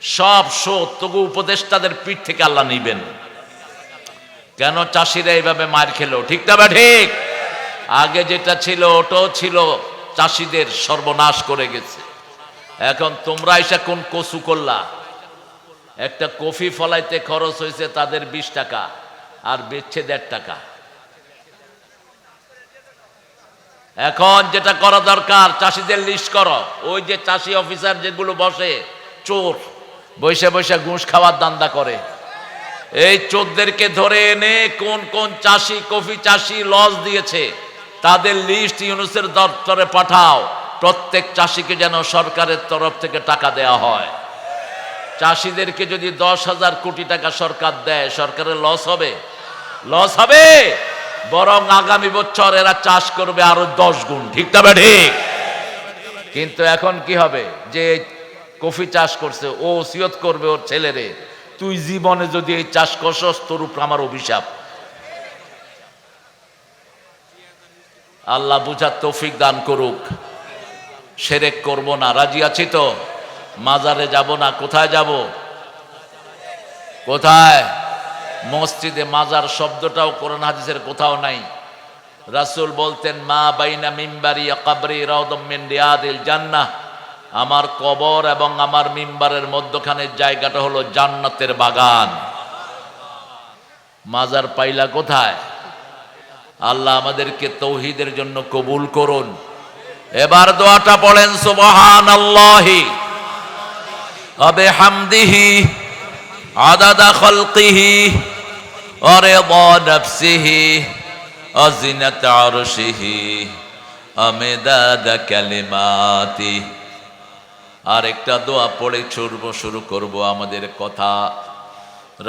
সব শোধ তবু উপদেষ্টাদের পিঠ থেকে আল্লাহ নিবেন। কেন চাষিরা এইভাবে মার খেলো? ঠিক না বা ঠিক? আগে যেটা ছিল ওটাও ছিল চাষিদের সর্বনাশ করে গেছে। এখন তোমরা এসে কোন কসু করলা? একটা কফি ফলাইতে খরচ হয়েছে তাদের 20 টাকা, আর বেচছে 1.5 টাকা। এখন যেটা করা দরকার, চাষিদের লিস্ট করো। ওই যে চাষি অফিসার যেগুলো বসে, চোর বৈশা বৈশা ঘুষ খাওয়ার দান্দা করে, এই চোরদেরকে ধরে এনে কোন কোন চাষি কফি চাষি লস দিয়েছে তাদের লিস্ট ইউনুসের দপ্তরে পাঠাও। প্রত্যেক চাষিকে যেন সরকারের তরফ থেকে টাকা দেয়া হয়। চাষিদেরকে যদি 10,000 কোটি টাকা সরকার দেয়, সরকারের লস হবে? লস হবে? বরং আগামী বছর এরা চাষ করবে আরো 10 গুণ। ঠিক না বা ঠিক? কিন্তু এখন কি হবে? যে কফি চাষ করছে ও ওসিয়ত করবে ওর ছেলেরে, তুই জীবনে যদি এই চাষ করছস তোর উপর আমার অভিশাপ। আল্লাহ বুঝার তৌফিক দান করুক। শিরক করব না, রাজি আছি তো? মাজারে যাব না, কোথায় যাব? কোথায়? মসজিদে। মাজার শব্দটাও কোরআন হাদিসের কোথাও নাই। রাসূল বলতেন, মা বাইনা মিম্বারি ওয়া কবরি রাউদাম মিন রিয়াদিল জান্নাহ, আমার কবর এবং আমার মিম্বারের মধ্যখানের জায়গাটা হলো জান্নাতের বাগান। মাজার পাইলা কোথায়? আল্লাহ আমাদেরকে তৌহিদের জন্য কবুল করুন। এবার দোয়াটা পড়েন, সুবহানাল্লাহি ওয়া বিহামদিহি আদাদা খালকিহি ওয়া রিদা নাফসিহি ওয়া জিনাতা আরশিহি ওয়া মিদাদা কালিমাতি। আরেকটা দোয়া পড়ে শুরু করব আমাদের কথা।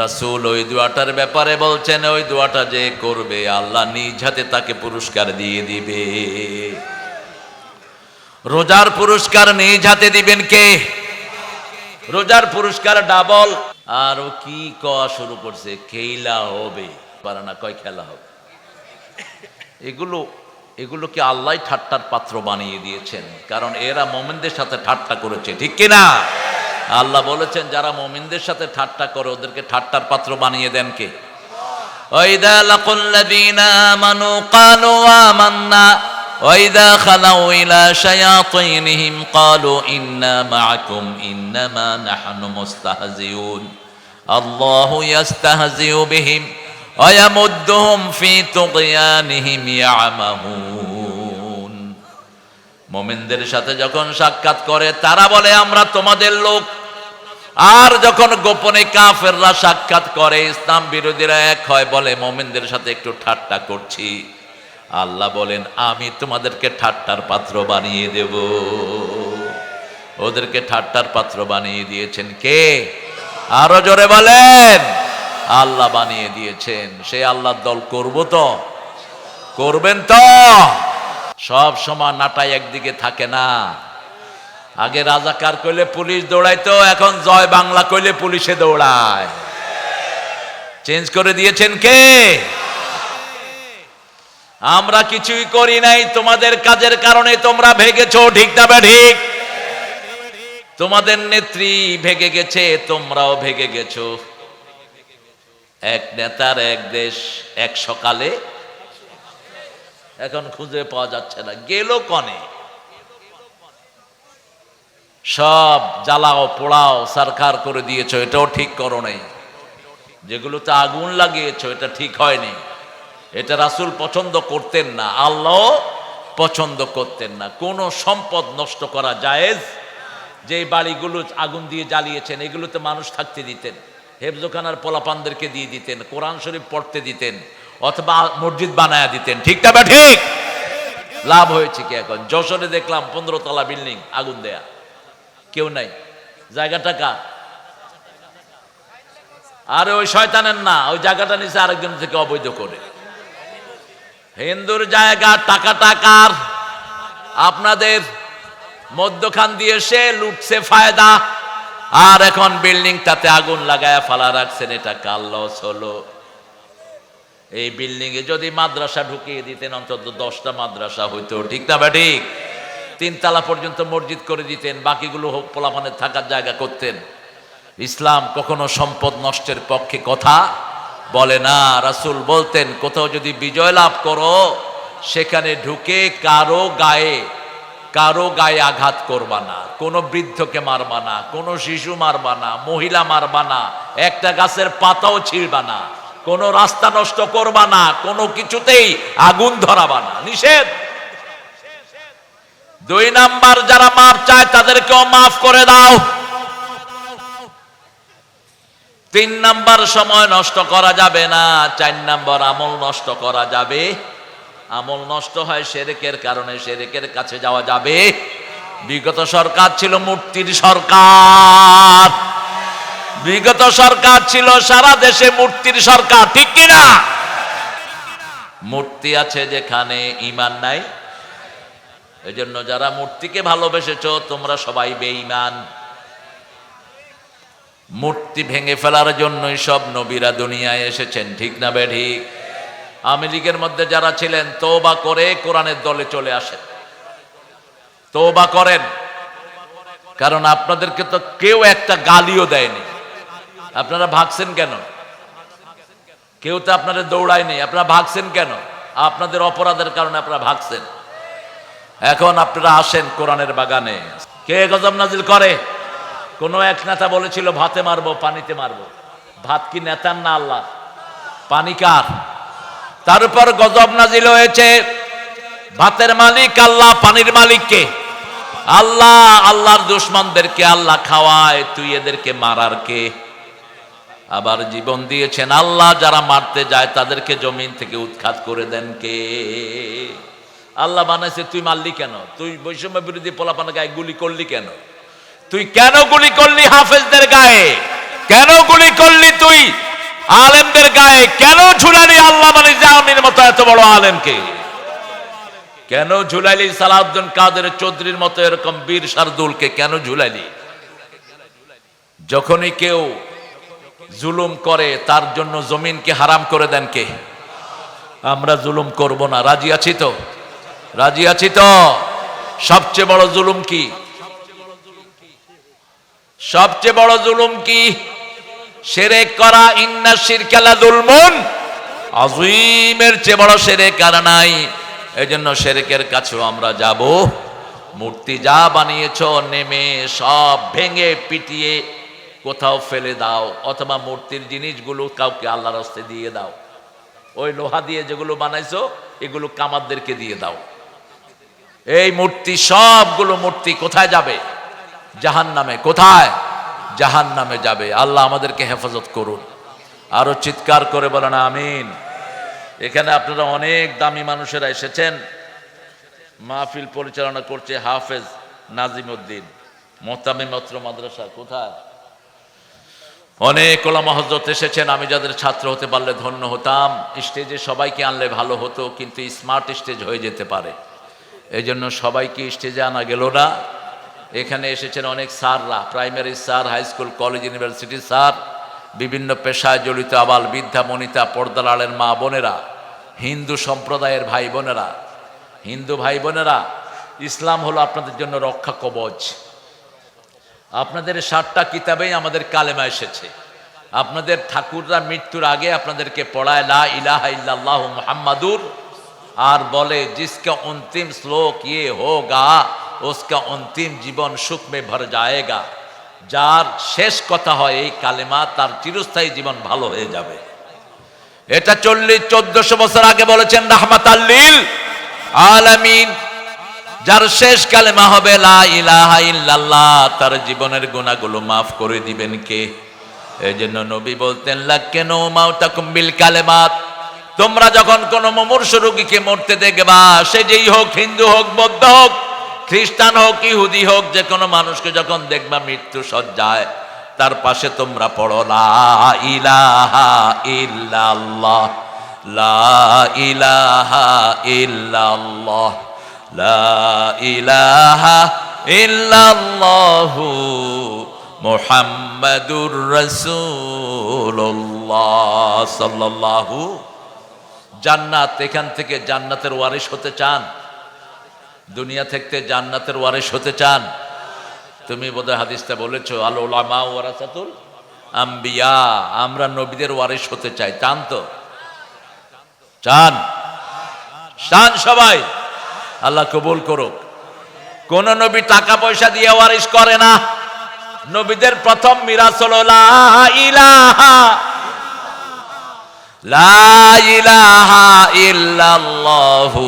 রাসূল ওই দোয়াটার ব্যাপারে বলছেন, ওই দোয়াটা যে করবে আল্লাহ নিজ হাতে তাকে পুরস্কার দিয়ে দিবে। রোজার পুরস্কার নিজ হাতে দিবেন কে? রোজার পুরস্কার ডাবল। আর ও কি কওয়া শুরু করছে, খেলা হবে। পারে না, কয় খেলা হবে। এগুলো কি আল্লাহ ঠাট্টার পাত্র বানিয়ে দিয়েছেন? কারণ এরা মুমিনদের সাথে ঠাট্টা করেছে, ঠিক কিনা? আল্লাহ বলেছেন যারা মুমিনদের সাথে ঠাট্টা করে ওদেরকে ঠাট্টার পাত্র বানিয়ে দেন কে? ওয়াইদা লাকুল্লাযীনা আমানু ক্বালু আমান্না ওয়াইদা খালাউ ইলা শায়াতিনহিম ক্বালু ইন্না মাআকুম ইন্নামা নাহনু মুস্তাহজিউন আল্লাহু ইস্তাহজিউ বিহিম ওয়া ইয়ামুদ্দুহুম ফি তুগয়ানিহিম ইয়ামাহুন। মুমিনদের সাথে যখন সাক্ষাৎ করে তারা বলে আমরা তোমাদের লোক, আর যখন গোপনে কাফেররা সাক্ষাৎ করে ইসলাম বিরোধীরা এক হয়, বলে মুমিনদের সাথে একটু ঠাট্টা করছি। আল্লাহ বলেন আমি তোমাদেরকে ঠাট্টার পাত্র বানিয়ে দেব। ওদেরকে ঠাট্টার পাত্র বানিয়ে দিয়েছেন কে? আরো জোরে বলেন। আল্লাহ বানিয়ে দিয়েছেন। সেই আল্লাহর দল করব তো? করবেন তো? সব সময় নাটাই একদিকে থাকে না। আগে রাজাকার কইলে পুলিশ দৌড়াইতো, এখন জয় বাংলা কইলে পুলিশে দৌড়ায়। চেঞ্জ করে দিয়েছেন কে? আমরা কিছুই করি নাই, তোমাদের কাজের কারণে তোমরা ভেগেছো। ঠিক না বে ঠিক? তোমাদের নেত্রী ভেগে গেছে, তোমরাও ভেগে গেছো। এক নেতার এক দেশ এক সকালে, এখন খুঁজে পাওয়া যাচ্ছে না, গেল কনে। সব জ্বালাও পোড়াও সরকার করে দিয়েছো, এটাও ঠিক করো নাই। যেগুলোতে আগুন লাগিয়েছো এটা ঠিক হয়নি। এটা রাসূল পছন্দ করতেন না, আল্লাহ পছন্দ করতেন না। কোন সম্পদ নষ্ট করা জায়েজ? যে বাড়িগুলো আগুন দিয়ে জ্বালিয়েছেন এগুলোতে মানুষ থাকতে দিতেন, হেফজখানার পোলাপানদেরকে দিয়ে দিতেন, কোরআন শরীফ পড়তে দিতেন, অথবা মসজিদ বানায়া দিতেন। ঠিক না বা ঠিক? লাভ হয়েছে কি? এখন যশোরে দেখলাম 15 তলা বিল্ডিং আগুন দেয়া, কেউ নাই। জায়গাটা কার? আরে ওই শয়তানের না, ওই জায়গাটা নিচে আরেকজন থেকে অবৈধ করে। হিন্দুর জায়গা, টাকাটা কার? আপনাদের। মধ্যখান দিয়ে সে লুটছে ফায়দা, আর এখন বিল্ডিংটাতে আগুন লাগায়া ফালা রাখছেন। এটা কার লস হলো? এই বিল্ডিং এ যদি মাদ্রাসা ঢুকিয়ে দিতেন অন্তত 10টা মাদ্রাসা হইতো। ঠিক না বা ঠিক? 3 তলা পর্যন্ত মসজিদ করে দিতেন, বাকিগুলো হোক পোলাপানের থাকার জায়গা করতেন। ইসলাম কখনো সম্পদ নষ্টের পক্ষে কথা বলে না। রাসূল বলতেন, কোথাও যদি বিজয় লাভ করো সেখানে ঢুকে কারো গায়ে আঘাত করবা না, কোনো বৃদ্ধকে মারবা না, কোনো শিশু মারবা না, মহিলা মারবা না, একটা গাছের পাতাও ছিঁড়বা না, কোনো রাস্তা নষ্ট করবা না, কোনো কিছুতেই আগুন ধরাবা না, নিষেধ। 2 নাম্বার, যারা মাফ চায় তাদেরকেও মাফ করে দাও। 3 নাম্বার, সময় নষ্ট করা যাবে না। 4 নাম্বার, আমল নষ্ট করা যাবে। আমল নষ্ট হয় শিরকের কারণে, শিরকের কাছে যাওয়া যাবে। বিগত সরকার ছিল মূর্তির সরকার, বিগত সরকার ছিল সারা দেশে মূর্তির সরকার, ঠিক কিনা? মূর্তি আছে যেখানে, ঈমান নাই। এজন্য যারা মূর্তিকে ভালোবেসেছো তোমরা সবাই বেঈমান। মূর্তি ভেঙে ফেলার জন্যই সব নবীরা দুনিয়ায় এসেছেন, ঠিক না বেঠিক? আওয়ামী লীগের মধ্যে যারা ছিলেন, তওবা করে কোরআনের দলে চলে আসেন, তওবা করেন। কারণ আপনাদেরকে তো কেউ একটা গালিও দেয়নি, আপনারা ভাগছেন কেন? কেউ তো আপনাদের দৌড়ায়নি, আপনারা ভাগছেন কেন? আপনাদের অপরাধের কারণে আপনারা ভাগছেন। এখন আপনারা আসেন কোরআনের বাগানে। কে গজব নাজিল করে? কোন এক নেতা বলেছিল ভাতে মারবো, পানিতে মারবো। ভাত কি নেতার না আল্লাহ? পানি কার? তার উপর গজব নাজিল হয়েছে। ভাতের মালিক আল্লাহ, পানির মালিক কে? আল্লাহ। আল্লাহর দুশমনদেরকে আল্লাহ খাওয়ায়, তুই এদেরকে মারার কে? আবার জীবন দিয়েছেন আল্লাহ, যারা মারতে যায় তাদেরকে জমিন থেকে উৎখাত করে দেন কে? আল্লাহ বানাইছে, তুই মারলি কেন? তুই বৈষম্য বিরোধী পোলাপানের গায়ে গুলি করলি কেন? তুই কেন গুলি করলি হাফেজদের গায়ে? কেন গুলি করলি তুই আলেমদের গায়ে? কেন ঝুলালি আল্লাহ জামির মতো এত বড় আলেমকে? কেন ঝুলাইলি সালাউদ্দিন কাদের চৌধুরীর মতো এরকম বীর শার্দুলকে? কেন ঝুলাইলি? যখনই কেউ জুলুম করে তার জন্য জমিনকে হারাম করে দেন কে? আমরা জুলুম করব না, রাজি আছি তো? রাজি আছি তো? সবচেয়ে বড় জুলুম কি? সবচেয়ে বড় জুলুম কি? শিরক করা। ইন্না শিরকা লাযুলমুন আযীমের চেয়ে বড় শিরক আর নাই। এজন্য শিরকের কাছেও আমরা যাব। মূর্তি যা বানিয়েছো নেমে সব ভেঙে পিটিয়ে কোথাও ফেলে দাও, অথবা মূর্তির জিনিসগুলো কাউকে আল্লাহর রাস্তে দিয়ে দাও। ওই লোহা দিয়ে যেগুলো বানাইছো এগুলো কামারদেরকে দিয়ে দাও। এই মূর্তি, সবগুলো মূর্তি কোথায় যাবে? জাহান্নামে। কোথায়? জাহান্নামে যাবে। আল্লাহ আমাদেরকে হেফাজত করুন। আরো চিৎকার করে বলেন আমিন। এখানে আপনারা অনেক দামি মানুষেরা এসেছেন। মাহফিল পরিচালনা করছে হাফেজ নাজিম উদ্দিন, মোহতামিম অত্র মাদ্রাসা। কোথায়? অনেক ওলামা হযরত এসেছেন। আমি যাদের ছাত্র হতে পারলে ধন্য হতাম। স্টেজে সবাইকে আনলে ভালো হতো, কিন্তু স্মার্ট স্টেজ হয়ে যেতে পারে। এই জন্য সবাইকে স্টেজে আনা গেল না। এখানে এসেছেন অনেক স্যাররা, primary sir, high school, college, university sir, বিভিন্ন পেশায় জড়িত আবাল বৃদ্ধা বনিতা, পর্দার আড়ের মা বোনেরা, হিন্দু সম্প্রদায়ের ভাই বোনেরা। হিন্দু ভাই বোনেরা, ইসলাম হলো আপনাদের জন্য রক্ষা কবচ। আপনাদের 7টা কিতাবেই আমাদের কালেমা এসেছে। আপনাদের ঠাকুররা মৃত্যুর আগে আপনাদেরকে পড়ায় লা ইলাহা ইল্লাল্লাহু মুহাম্মাদুর, আর বলে जिसका अंतिम श्लोक ये होगा उसका अंतिम जीवन सुख में भर जाएगा। যার শেষ কথা হয় এই কালেমা, তার চিরস্থায়ী জীবন ভালো হয়ে যাবে। এটা 1400 বছর আগে বলেছেন রাহমাতাল লিল আলামিন। যার শেষ কালেমা হবে লা ইলাহা ইল্লাল্লাহ, তার জীবনের গুনাহগুলো maaf করে দিবেন কে? এজন্য নবী বলতেন লাক্কিনু মাউতাকুম বিল কালেমাত। তোমরা যখন কোন মুমূর্ষু রোগীকে মরতে দেখবা, সে যেই হোক, হিন্দু হোক, বৌদ্ধ হোক, খ্রিস্টান হোক, ইহুদি হোক, যে কোনো মানুষকে যখন দেখবা মৃত্যু সজ্জায়, তার পাশে তোমরা পড়ো লা ইলাহা ইল্লাল্লাহ, লা ইলাহা ইল্লাল্লাহ, লা ইলাহা ইল্লাল্লাহু মুহাম্মাদুর রাসূলুল্লাহ সাল্লাল্লাহু। জান্নাত, এখান থেকে জান্নাতের ওয়ারিশ হতে চান? দুনিয়া থেকে জান্নাতের ওয়ারিশ হতে চান? তুমি বোধহয় হাদিসটা বলেছো, আল উলামা ওয়ারাসাতুল আম্বিয়া, আমরা নবীদের ওয়ারিস হতে চাই। চান তো? চান? চান সবাই? আল্লাহ কবুল করুক। কোন নবী টাকা পয়সা দিয়ে ওয়ারিস করে না। নবীদের প্রথম মিরাস হলো লা ইলাহা ইল্লাল্লাহু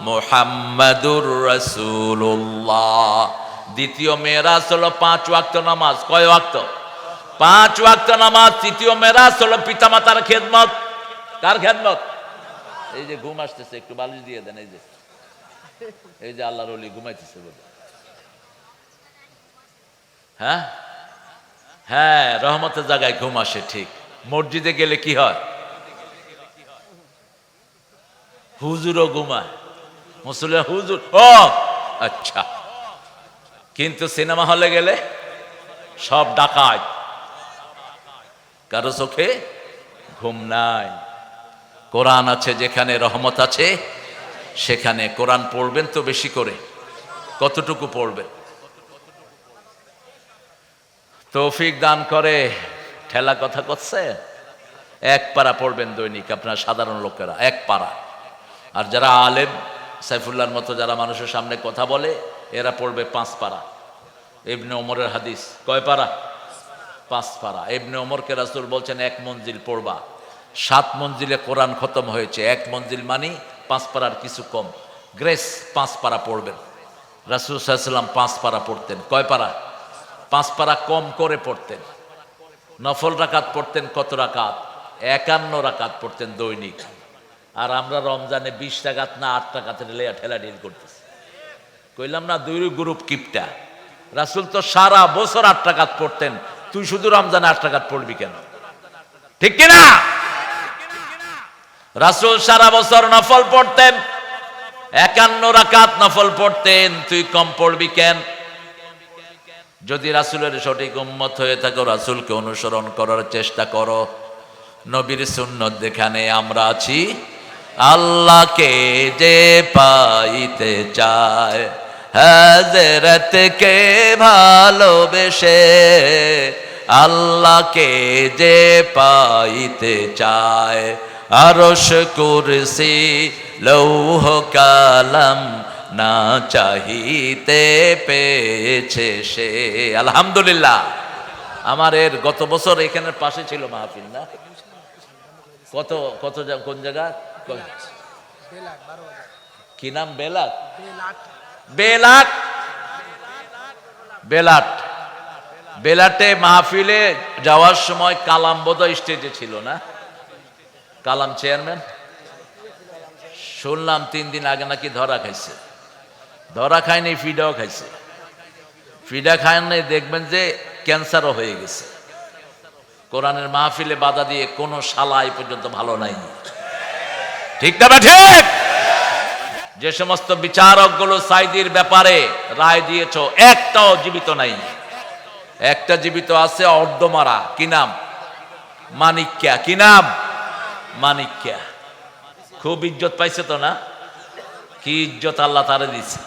মুহাম্মাদুর রাসূলুল্লাহ। দ্বিতীয় মিরাস হলো 5 ওয়াক্ত নামাজ। কয় ওয়াক্ত? 5 ওয়াক্ত নামাজ। তৃতীয় মিরাস হলো পিতামাতার খেদমত। কার খেদমত? এই যে ঘুম আসতেছে, একটু বালিশ দিয়ে দেন। এই যে আল্লাহর ওলি ঘুমাইতেছে বলে। হ্যাঁ হ্যাঁ, রহমতের জায়গায় ঘুম আসে। ঠিক। মসজিদে গেলে কি হয়? হুজুরও ঘুমায়। মুসলিম হুজুর, ও আচ্ছা। কিন্তু সিনেমা হলে গেলে সব ডাকাত, কারো চোখে ঘুম নাই। কোরআন আছে যেখানে, রহমত আছে সেখানে। কোরআন পড়বেন তো বেশি করে। কতটুকু পড়বেন? তৌফিক দান করে। ঠেলা কথা করছে। 1 পারা পড়বেন দৈনিক, আপনার সাধারণ লোকেরা 1 পারা। আর যারা আলেম, সাইফুল্লাহর মতো যারা মানুষের সামনে কথা বলে, এরা পড়বে 5 পারা। ইবনে ওমরের হাদিস। কয় পারা? 5 পারা। ইবনে ওমরকে রাসূল বলছেন 1 মঞ্জিল পড়বা। 7 মঞ্জিলে কোরআন খতম হয়েছে। 1 মঞ্জিল মানি 5 পারার কিছু কম। গ্রেস 5 পারা পড়বেন। রাসূল সাল্লাল্লাহু আলাইহি ওয়াসাল্লাম 5 পারা পড়তেন। কয় পারা? 5 পারা কম করে পড়তেন। নফল রাকাত পড়তেন কত রাকাত? 51 রাকাত পড়তেন দৈনিক। আর আমরা রমজানে 20 রাকাত না 8 রাকাতের ঠেলা ঢিল করতেছি। কইলাম না 2 গ্রুপ কিপটা। রাসূল তো সারা বছর 8 রাকাত পড়তেন, তুই শুধু রমজানে 8 রাকাত পড়বি কেন? ঠিক কিনা? রাসূল সারা বছর নফল পড়তেন, 51 রাকাত নফল পড়তেন, তুই কম পড়বি কেন? যদি রাসূলের সঠিক উম্মত হয়ে থাকো, রাসূলকে অনুসরণ করার চেষ্টা করো। নবীর সুন্নত যেখানে আমরা আছি, আল্লাহকে যে পাইতে চায়, হযরতকে ভালোবেসে, আল্লাহকে যে পাইতে চায়, আরশ কুরসি লৌহ কালাম না চাহিতে পেয়েছে সে। আলহামদুলিল্লাহ। আমার গত বছর এখানের পাশে ছিল মাহফিল না? কত কত কোন জায়গা? কি নাম? বেলাট। বেলাট। বেলাট। বেলাটে মাহফিলে যাওয়ার সময় কালাম বোধহয় স্টেজে ছিল না? কালাম চেয়ারম্যান। শুনলাম 3 দিন আগে নাকি ধরা খাইছে। ধরা খায়নি, ফিডাও খাইছে। ফিডা খায় নাই, দেখবেন যে ক্যান্সারও হয়ে গেছে। কোরআনের মাহফিলে বাধা দিয়ে কোনো শালা এই পর্যন্ত ভালো নাই। ঠিক না ঠিক? যে সমস্ত বিচারকগুলো সাইদির ব্যাপারে রায় দিয়েছ, একটাও জীবিত নাই। একটা জীবিত আছে, অর্ধমারা। কি নাম? মানিক্যা। কি নাম? মানিক্যা। খুব ইজ্জত পাইছে তো না? কি ইজ্জত আল্লাহ তারে দিছে।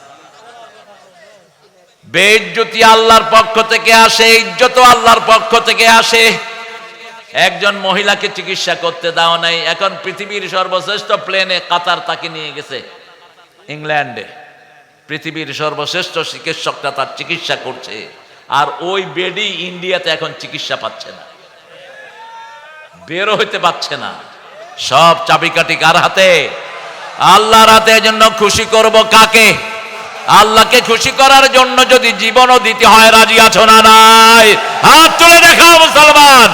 বেইজ্জতি আল্লাহর পক্ষ থেকে আসে, ইজ্জত আল্লাহর পক্ষ থেকে আসে। একজন মহিলাকে চিকিৎসা করতে দাও নাই, এখন পৃথিবীর সর্বশ্রেষ্ঠ প্লেনে কাতার তাকে নিয়ে গেছে ইংল্যান্ডে। পৃথিবীর সর্বশ্রেষ্ঠ চিকিৎসকরা তার চিকিৎসা করছে, আর ওই বেডি ইন্ডিয়াতে এখন চিকিৎসা পাচ্ছে না, বেরো হইতে পারছে না। সব চাবিকাঠি কার হাতে? আল্লাহর হাতে। এজন্য খুশি করব কাকে? আল্লাহকে খুশি করার জন্য যদি জীবনও দিতে হয়, রাজি আছো না নাই? হাত তুলে দেখাও মুসলমান।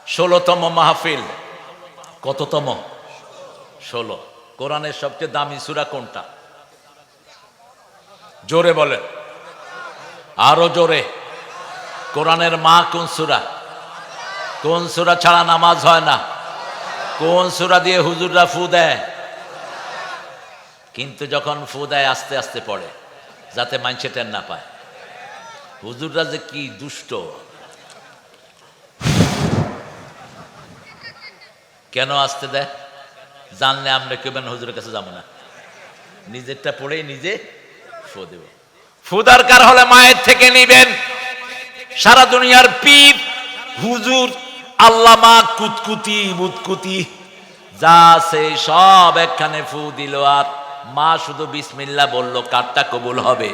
ষোলতম মাহফিল। কততম? 16। কোরআনের সবচেয়ে দামি সূরা কোনটা? জোরে বলেন, আরো জোরে। কোরআনের মা কোন সূরা? কোন সূরা ছাড়া নামাজ হয় না? কোন সূরা দিয়ে হুজুররা ফু দেয়? কিন্তু যখন ফু দেয় আস্তে আস্তে পড়ে, যাতে মাইনসে টের না পায়। হুজুররা যে কি দুষ্ট! কেন আসতে দেয়? জানলে আমরা কেবেন হুজুরের কাছে যাবো না, নিজেরটা পড়েই নিজে ফু দেব। ফু দরকার হলে মায়ের থেকে নিবেন। সারা দুনিয়ার পীর হুজুর আল্লামা কুতকুতি বুতকুতি যা আছে সব একখানে ফু দিল, আর মা শুধু বিসমিল্লাহ বলল। কারটা কবুল হবে?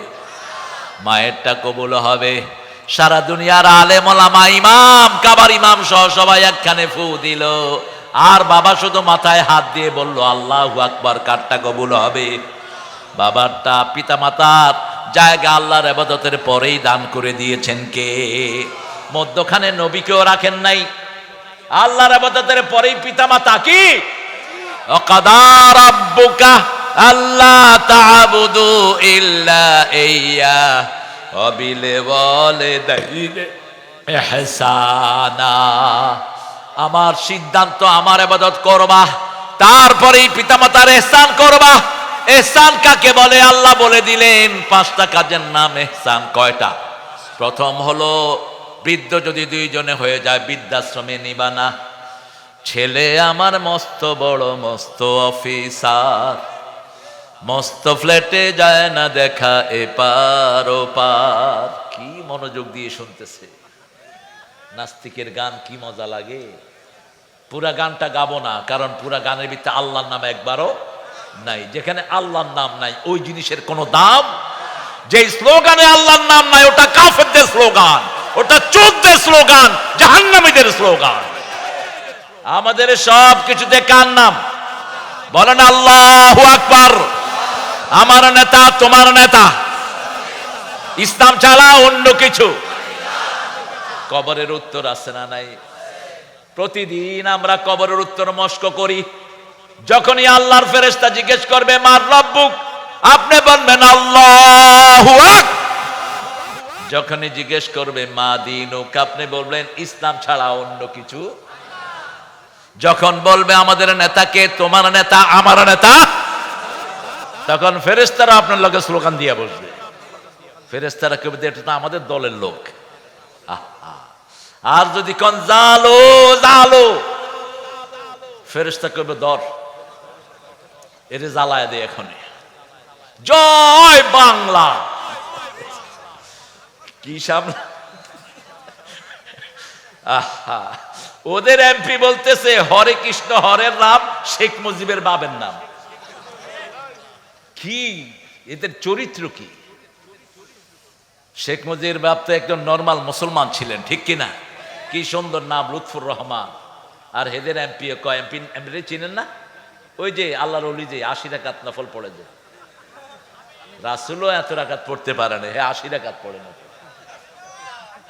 মায়েরটা কবুল হবে। সারা দুনিয়ার আলেম ওলামা ইমাম কাবার ইমাম সহ সবাই একখানে ফু দিল, আর বাবা শুধু মাথায় হাত দিয়ে বলল আল্লাহু আকবার। কারটা কবুল হবে? বাবারটা। পিতা মাতার জায়গা আল্লাহর ইবাদতের পরেই দান করে দিয়েছেন কে? মধ্যখানে নবীকেও রাখেন নাই, আল্লাহর ইবাদতের পরেই পিতা মাতা। কি ওয়াকাদা রাব্বুকা আল্লা তা'বুদু ইল্লা ইয়্যা ওয়া বিল ওয়ালিদাইনি ইহসানা। আমার সিদ্ধান্ত, আমার ইবাদত করবা, তারপরেই পিতামাতার ইহসান করবা। ইহসান কাকে বলে? আল্লাহ বলে দিলেন 5টা কাজের নাম ইহসান। কয়টা? প্রথম হলো বৃদ্ধ যদি 2 জনে হয়ে যায় বৃদ্ধাশ্রমে নিবা না। ছেলে আমার মস্ত বড় মস্ত অফিসার, মস্ত ফ্ল্যাটে যায় না দেখা এপার ওপার। কি মনোযোগ দিয়ে শুনতেছে! নাস্তিকের গান কি মজা লাগে! পুরা গানটা গাবো না, কারণ পুরা গানের ভিতরে আল্লাহর নাম একবারও নাই। যেখানে আল্লাহর নাম নাই ওই জিনিসের কোনো দাম। যে স্লোগানে আল্লাহর নাম নাই ওটা কাফেরদের স্লোগান, ওটা চোরদের স্লোগান, জাহান্নামীদের স্লোগান। আমাদের সব কিছুতে কার নাম? বলেন আল্লাহু আকবার। আমার নেতা তোমার নেতা, ইসলাম ছাড়া অন্য কিছু। কবরের উত্তর আছে না নাই? প্রতিদিন আমরা কবরের উত্তর মস্ক করি। যখনই আল্লাহর ফেরেশতা জিজ্ঞেস করবে মার রব্বুক, আপনি বলবেন আল্লাহু আকবার। যখনই জিজ্ঞেস করবে মা দীনুক, আপনি বলবেন ইসলাম ছাড়া অন্য কিছু। যখন বলবে আমাদের নেতাকে, তোমার নেতা আমার নেতা, তখন ফেরেশতারা আপনার লগে স্লোগান দিয়ে বসবে। ফেরেশতারা কেবল এটা তো আমাদের দলের লোক। আর যদি কোন জালো জালো, ফেরেশতা কবে ধর এর জ্বালায় দে এখনই। জয় বাংলা। কি সামনে ওদের এমপি বলতেছে হরে কৃষ্ণ, হরের নাম শেখ মুজিবের বাবের নাম। কি এদের চরিত্র কি! শেখ মুজিবের বাপ তো একজন নর্মাল মুসলমান ছিলেন, ঠিক কিনা? কি সুন্দর নাম, লুৎফুর রহমান। আর হেদের এমপি কয় এমপি চিনেন না? ওই যে আল্লাহর ওলি যে 80 রাকাত নফল পড়ে যে, রাসূলও এত রাকাত পড়তে পারে না, 80 রাকাত পড়ে না।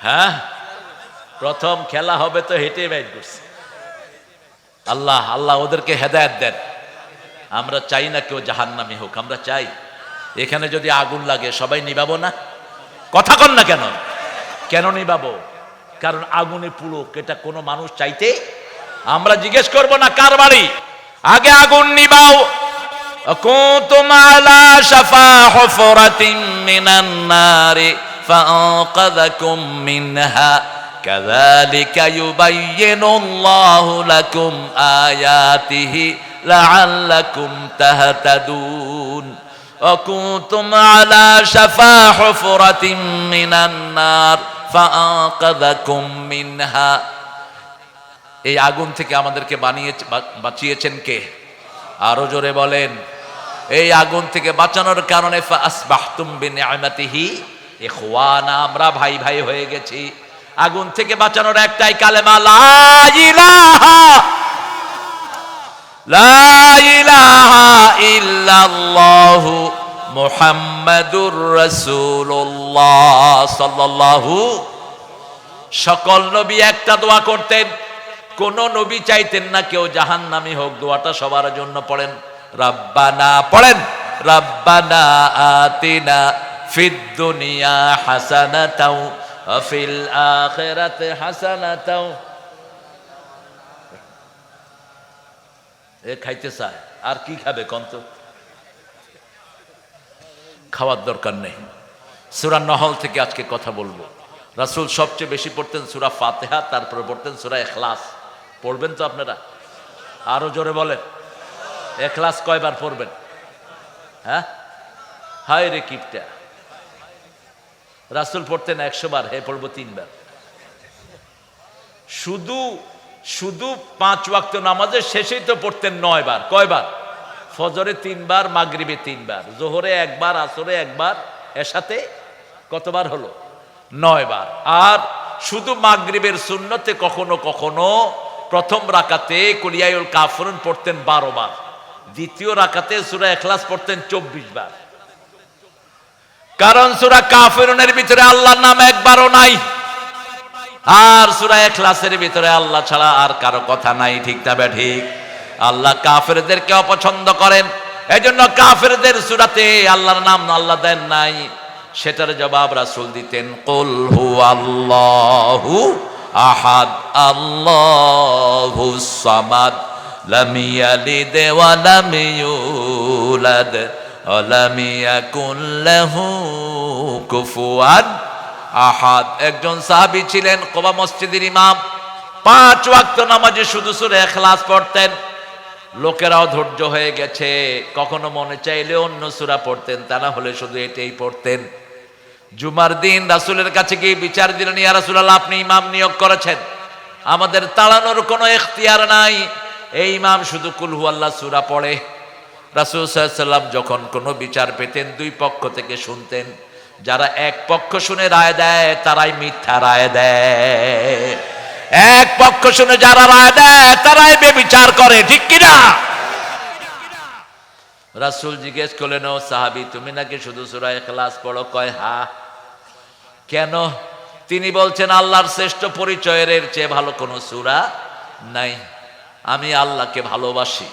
হ্যাঁ, প্রথম খেলা হবে তো হেঁটে ব্যাট করছে। আল্লাহ আল্লাহ ওদেরকে হেদায়েত দেন। আমরা চাই না কেউ জাহান্নামী হোক, আমরা চাই এখানে যদি আগুন লাগে সবাই নিবাবো না? কথা কন না কেন? কেন নিবাবো? কারণ আগুনে পুড়ুক এটা কোনো মানুষ চাইতে। আমরা জিজ্ঞেস করব না কার বাড়ি, আগে আগুন নিবাও। কুনতুম আলা শাফা হুফরাতিন মিনান নারি ফাআনকাযাকুম মিনহা কাযালিকা ইউবাইয়িনুল্লাহু লাকুম আয়াতিহি লাআল্লাকুম তাহতাদুন। وكنتم على شفا حفرة من النار فأنقذكم منها। এই আগুন থেকে আমাদেরকে বাঁচিয়েছেন কে? আরো জোরে বলেন। এই আগুন থেকে বাঁচানোর কারণে ফাসবাহতুম বিনিআমাতিহি ইখওয়ানা, আমরা ভাই ভাই হয়ে গেছি। আগুন থেকে বাঁচানোর একটাই কালেমা, লা ইলাহা লা ইলাহা ইল্লাল্লাহু মুহাম্মাদুর রাসূলুল্লাহ সাল্লাল্লাহু। সকল নবী একটা দোয়া করতেন, কোন নবী চাইতেন না কেউ জাহান্নামী হোক। দোয়াটা সবার জন্য পড়েন, রাব্বানা পড়েন, রাব্বানা আতিনা ফিদ দুনিয়া হাসানাতাও ওয়া ফিল আখিরাতি হাসানাতাও। এ খাইতে চায়, আর কি খাবে কন্ত? খাওয়ার দরকার নেই। সূরা নহল থেকে আজকে কথা বলবো। রাসূল সবচেয়ে বেশি পড়তেন সূরা ফাতিহা, তারপরে পড়তেন সূরা ইখলাস। পড়বেন তো আপনারা? আরো জোরে বলেন। ইখলাস কয়বার পড়বেন? হ্যাঁ, হায় রে কিপটা। রাসূল পড়তেন 100 বার, হে পড়বো 3 বার। শুধু শুধু 5 ওয়াক্ত নামাজের শেষেই তো পড়তেন 9 বার। কয়বার? ফজরে 3 বার, মাগরিবে 3 বার, জোহরে 1 বার, আসরে 1 বার, এশাতে কতবার হলো? 9 বার। আর শুধু মাগরিবের সুন্নতে কখনো কখনো প্রথম রাকাতে কুলিয়াউল কাফিরুন পড়তেন 12 বার, দ্বিতীয় রাকাতে সূরা ইখলাস পড়তেন 24 বার। কারণ সূরা কাফিরুনের ভিতরে আল্লাহর নাম একবারও নাই, আর সূরা ইখলাসের ভিতরে আল্লাহ ছাড়া আর কারো কথা নাই। ঠিক না ঠিক? আল্লাহ কাফেরদেরকে অপছন্দ করেন, এজন্য কাফেরদের সূরাতে আল্লাহর নাম আল্লাহ দেন নাই। সেটার জবাব রাসূল দিতেন, কুল হুয়াল্লাহু আহাদ আল্লাহুস সামাদ লাম ইয়ালিদ ওয়া লাম ইউলাদ ওয়া লাম ইয়াকুল লাহু কুফুয়ান আহাদ। একজন সাহাবী ছিলেন, কুবা মসজিদের ইমাম, 5 ওয়াক্ত নামাজে শুধু সূরা ইখলাস পড়তেন। লোকেরাও ধৈর্য হয়ে গেছে, কখনো মনে চাইলে অন্য সূরা পড়তেন, তা না হলে শুধু এটাই পড়তেন। জুমার দিন রাসূলের কাছে গিয়ে বিচার দিলেন, ইয়া রাসূলুল্লাহ, আপনি ইমাম নিয়োগ করেছেন, আমাদের তাড়ানোর কোনো ইখতিয়ার নাই, এই ইমাম শুধু কুল হুয়াল্লাহ সূরা পড়ে। রাসূল সাল্লাল্লাহু আলাইহি ওয়াসাল্লাম যখন কোনো বিচার পেতেন 2 পক্ষ থেকে শুনতেন। যারা এক পক্ষ শুনে রায় দেয় তারাই মিথ্যা রায় দেয়, এক পক্ষ শুনে যারা রায় দেয় তারাই বেবিচার করে। ঠিক কিনা? রাসূল জিজ্ঞেস করলেন, ও সাহাবী, তুমি নাকি শুধু সূরা ইখলাস পড়ো? কয় হ্যাঁ। কেন? তিনি বলছেন, আল্লাহর শ্রেষ্ঠ পরিচয়ের এর চেয়ে ভালো কোনো সূরা নাই, আমি আল্লাহকে ভালোবাসি।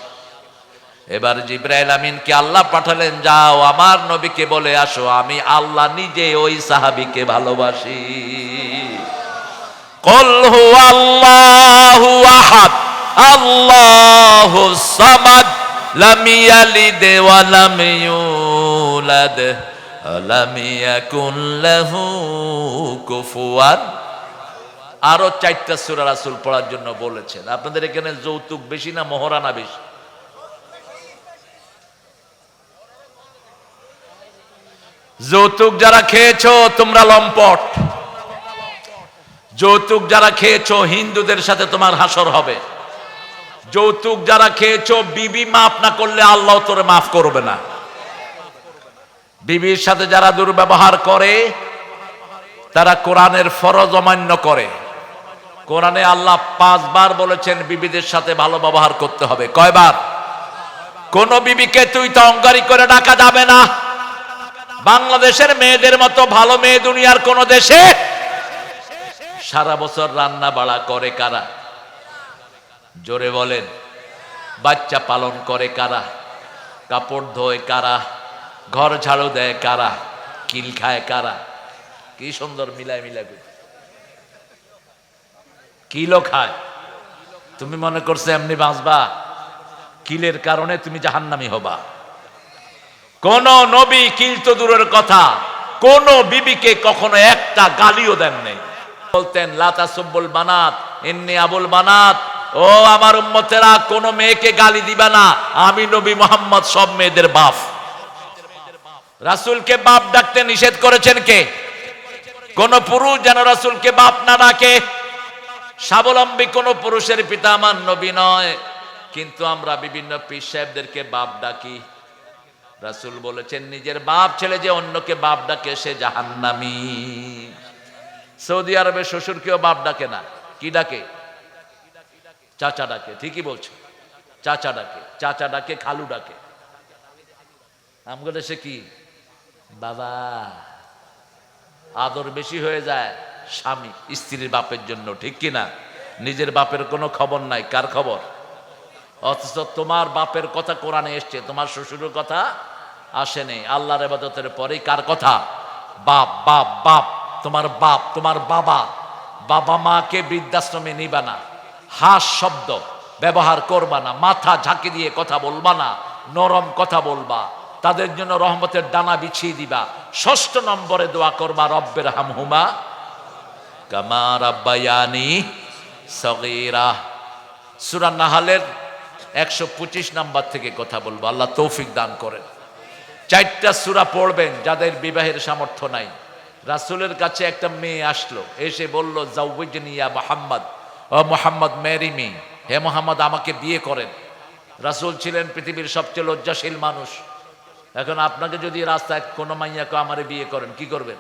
এবার জিবরাইল আমিনকে আল্লাহ পাঠালেন, যাও আমার নবীকে বলে আসো আমি আল্লাহ নিজে ওই সাহাবীকে ভালোবাসি। কুল হুয়াল্লাহু আহাদ আল্লাহুস সামাদ লাম ইয়ালিদ ওয়া লাম ইউলাদ ওয়া লাম ইয়াকুল লাহু কুফুয়ান। আরো 4টা সূরা রাসূল পড়ার জন্য বলেছেন। আপনাদের এখানে যৌতুক বেশি না মোহরানা বেশি? যৌতুক যারা খেয়েছো তোমরা লম্পট, যৌতুক যারা খেয়েছো হিন্দুদের সাথে তোমার হাসর হবে। যৌতুক যারা খেয়েছো বিবি মাফ না করলে আল্লাহ তোরে মাফ করবে না। বিবির সাথে যারা দুর্ব্যবহার করে তারা কোরআনের ফরজ অমান্য করে। কোরআনে আল্লাহ 5 বার বলেছেন বিবিদের সাথে ভালো ব্যবহার করতে হবে। কয়বার? কোন বিবিকে তুই তো অহংকারী করে ডাকা যাবে না। বাংলাদেশের মেয়েদের মতো ভালো মেয়ে দুনিয়ার কোন দেশে? সারা বছর রান্না বাড়া করে কারা? জোরে বলেন। বাচ্চা পালন করে কারা? কাপড় ধোয় কারা? ঘর ঝাড়ু দেয় কারা? কিল খায় কারা? কি সুন্দর মিলায় মিলায় কিলো খায়। তুমি মনে করছো এমনি বাঁচবা? কিলের কারণে তুমি জাহান্নামী হবা। কোন নবী, কিল তো দূরের কথা, কোন বিবিকে কখনো একটা গালিও দেন নাই। বলতেন লা তাসুব্বুল বানাত ইন্নী আবুল বানাত, ও আমার উম্মতেরা, কোন মেয়েকে গালি দিবা না, আমি নবী মুহাম্মদ সব মেয়েদের বাপ। রাসূলকে বাপ ডাকতে নিষেধ করেছেন কে? কোন পুরুষ যেন রাসূলকে বাপ না ডাকে। স্বাবলম্বী কোন পুরুষের পিতা আমার নবী নয়, কিন্তু আমরা বিভিন্ন পীর সাহেবদেরকে বাপ ডাকি। রাসূল বলেছেন নিজের বাপ ছেলে যে অন্যকে বাপ ডাকে সে জাহান্নামী। সৌদি আরবে শ্বশুরকেও বাপ ডাকে না, কি ডাকে? চাচা ডাকে। ঠিকই বলছে, চাচা ডাকে। চাচা ডাকে, খালু ডাকে। আমগো দেশে কি বাবা? আদর বেশি হয়ে যায় স্বামী স্ত্রীর বাপের জন্য, ঠিক কিনা? নিজের বাপের কোনো খবর নাই। কার খবর? অথচ তোমার বাপের কথা কোরআনে এসছে, তোমার শ্বশুরের কথা আসে নেই। আল্লাহর ইবাদতের পরে কার কথা? বাপ বাপ বাপ। তোমার বাপ, তোমার বাবা। বাবা মাকে বৃদ্ধাশ্রমে নিবা না, হাস শব্দ ব্যবহার করবা না, মাথা ঝাঁকি দিয়ে কথা বলবা না, নরম কথা বলবা। তাদের জন্য রহমতের ডানা বিছিয়ে দিবা। 6 নম্বরে দোয়া করবা, রব্বের হামহুমা কামা রাব্বায়ানি সগীরা। সূরা নাহলের 125 নাম্বার থেকে কথা বলবো, আল্লাহ তৌফিক দান করেন। 4টা সূরা পড়বেন যাদের বিবাহের সামর্থ্য নাই। রাসূলের কাছে একটা মেয়ে আসলো, এসে বলল, জাওয়াজনি ইয়া মুহাম্মদ, ও মুহাম্মদ ম্যারি মি, হে মুহাম্মদ আমাকে বিয়ে করেন। রাসূল ছিলেন পৃথিবীর সবচেয়ে লজ্জাশীল মানুষ। এখন আপনাকে যদি রাস্তায় কোনো মাইয়াকে আমারে বিয়ে করেন, কি করবেন?